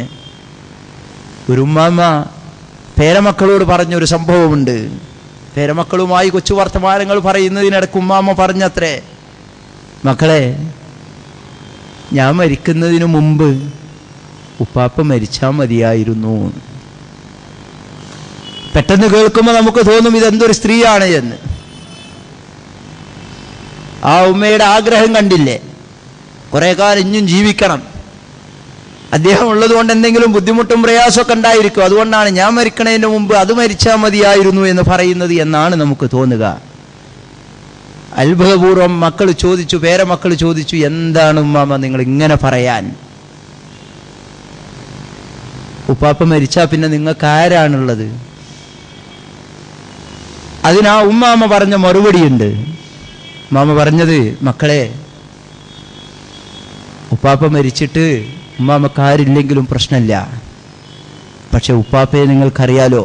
ഒരു ഉമ്മാമ പേരമക്കളോട് പറഞ്ഞൊരു സംഭവമുണ്ട്. പേരമക്കളുമായി കൊച്ചു വർത്തമാനങ്ങൾ പറയുന്നതിനിടയ്ക്ക് ഉമ്മാമ പറഞ്ഞത്രേ, മക്കളെ, ഞാൻ മരിക്കുന്നതിന് മുമ്പ് ഉപ്പാപ്പ മരിച്ചാൽ മതിയായിരുന്നു. പെട്ടെന്ന് കേൾക്കുമ്പോൾ നമുക്ക് തോന്നും ഇതെന്തൊരു സ്ത്രീയാണ് എന്ന്. ആ ഉമ്മയുടെ ആഗ്രഹം കണ്ടില്ലേ? കുറെ കാലം ഇനിയും ജീവിക്കണം. അദ്ദേഹം ഉള്ളത് കൊണ്ട് എന്തെങ്കിലും ബുദ്ധിമുട്ടും പ്രയാസമൊക്കെ ഉണ്ടായിരിക്കും. അതുകൊണ്ടാണ് ഞാൻ മരിക്കണതിന് മുമ്പ് അത് മരിച്ചാൽ മതിയായിരുന്നു എന്ന് പറയുന്നത് എന്നാണ് നമുക്ക് തോന്നുക. അത്ഭുതപൂർവം മക്കൾ ചോദിച്ചു, പേരമക്കൾ ചോദിച്ചു, എന്താണ് ഉമ്മാമ നിങ്ങൾ ഇങ്ങനെ പറയാൻ? ഉപ്പാപ്പ മരിച്ചാൽ പിന്നെ നിങ്ങൾക്ക് ആരാണുള്ളത്? അതിനാ ഉമ്മാമ പറഞ്ഞ മറുപടിയുണ്ട്. ഉമ്മാമ പറഞ്ഞത്, മക്കളെ, ഉപ്പാപ്പ മരിച്ചിട്ട് ഉമ്മാമക്കാരില്ലെങ്കിലും പ്രശ്നമില്ല. പക്ഷെ ഉപ്പാപ്പയെ നിങ്ങൾക്കറിയാലോ,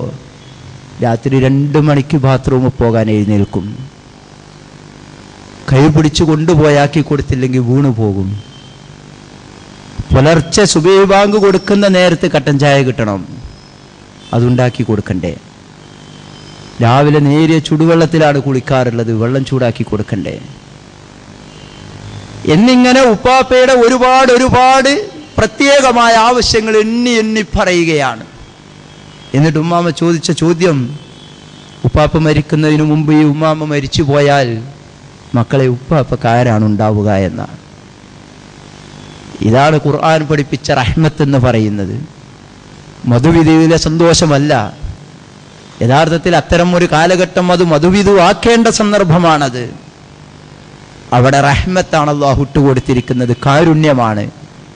രാത്രി 2 മണിക്ക് ബാത്റൂമിൽ പോകാൻ എഴുന്നേൽക്കും. കൈ പിടിച്ചു കൊണ്ടുപോയാക്കി കൊടുത്തില്ലെങ്കിൽ വീണു പോകും. പുലർച്ചെ സുബഹി ബാങ്ക് കൊടുക്കുന്ന നേരത്ത് കട്ടൻ ചായ കിട്ടണം, അതുണ്ടാക്കി കൊടുക്കണ്ടേ. രാവിലെ നേരിയ ചുടുവെള്ളത്തിലാണ് കുളിക്കാറുള്ളത്, വെള്ളം ചൂടാക്കി കൊടുക്കണ്ടേ. എന്നിങ്ങനെ ഉപ്പാപ്പയുടെ ഒരുപാട് പ്രത്യേകമായ ആവശ്യങ്ങൾ എണ്ണി പറയുകയാണ്. എന്നിട്ട് ഉമ്മാമ ചോദിച്ച ചോദ്യം, ഉപ്പാപ്പ മരിക്കുന്നതിന് മുമ്പ് ഈ ഉമ്മാമ മരിച്ചു പോയാൽ മക്കളെ ഉപ്പാപ്പക്ക് ആരാണ് ഉണ്ടാവുക എന്നാണ്. ഇതാണ് ഖുർആൻ പഠിപ്പിച്ച റഹ്മത്ത് എന്ന് പറയുന്നത്. മധുവിധുവിലെ സന്തോഷമല്ല. യഥാർത്ഥത്തിൽ അത്തരം ഒരു കാലഘട്ടം അത് മധുവിധുവാക്കേണ്ട സന്ദർഭമാണത്. അവിടെ റഹ്മത്താണ് അല്ലാഹു ഇട്ടുകൊടുത്തിരിക്കുന്നത്, കാരുണ്യമാണ്.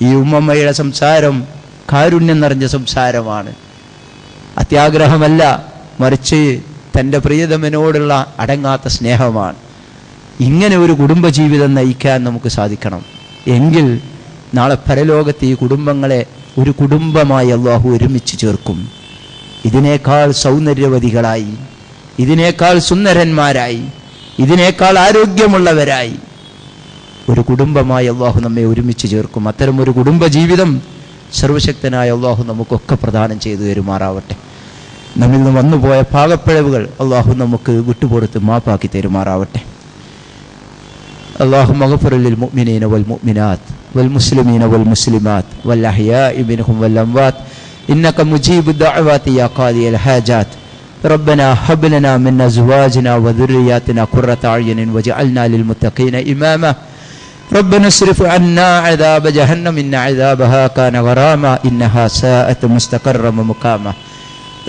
ഈ ഉമ്മമ്മയുടെ സംസാരം കാരുണ്യം നിറഞ്ഞ സംസാരമാണ്, അത്യാഗ്രഹമല്ല, മറിച്ച് തൻ്റെ പ്രിയതമനോടുള്ള അടങ്ങാത്ത സ്നേഹമാണ്. ഇങ്ങനെ ഒരു കുടുംബജീവിതം നയിക്കാൻ നമുക്ക് സാധിക്കണം. എങ്കിൽ നാളെ പരലോകത്ത് ഈ കുടുംബങ്ങളെ ഒരു കുടുംബമായി അല്ലാഹു ഒരുമിച്ച് ചേർക്കും. ഇതിനേക്കാൾ സൗന്ദര്യവതികളായി, ഇതിനേക്കാൾ സുന്ദരന്മാരായി, ഇതിനേക്കാൾ ആരോഗ്യമുള്ളവരായി ഒരു കുടുംബമായി അല്ലാഹു നമ്മെ ഒരുമിച്ച് ചേർക്കും. അത്തരം ഒരു കുടുംബജീവിതം സർവശക്തനായ അല്ലാഹു നമുക്കൊക്കെ പ്രദാനം ചെയ്തു തരുമാറാവട്ടെ. നമ്മിൽ നിന്ന് വന്നുപോയ പാകപ്പിഴവുകൾ അല്ലാഹു നമുക്ക് വിട്ടുപുറത്ത് മാപ്പാക്കി തരുമാറാവട്ടെ. اللهم اغفر للمؤمنين والمؤمنات والمسلمين والمسلمات والأحياء منهم والأموات إنك مجيب الدعوات يا قاضي الحاجات. ربنا هب لنا من أزواجنا وذرياتنا قرة أعين واجعلنا للمتقين إماما. ربنا اصرف عنا عذاب جهنم إن عذابها كان غراما إنها ساءت مستقرا ومقاما.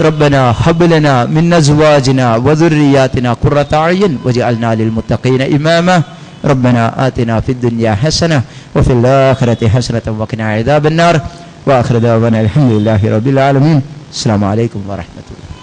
ربنا هب لنا من أزواجنا وذرياتنا قرة أعين واجعلنا للمتقين إماما. ربنا آتنا في الدنيا حسنة وفي الآخرة حسنة وقنا عذاب النار. وآخر دعوانا الحمد لله رب العالمين. السلام عليكم ورحمة الله.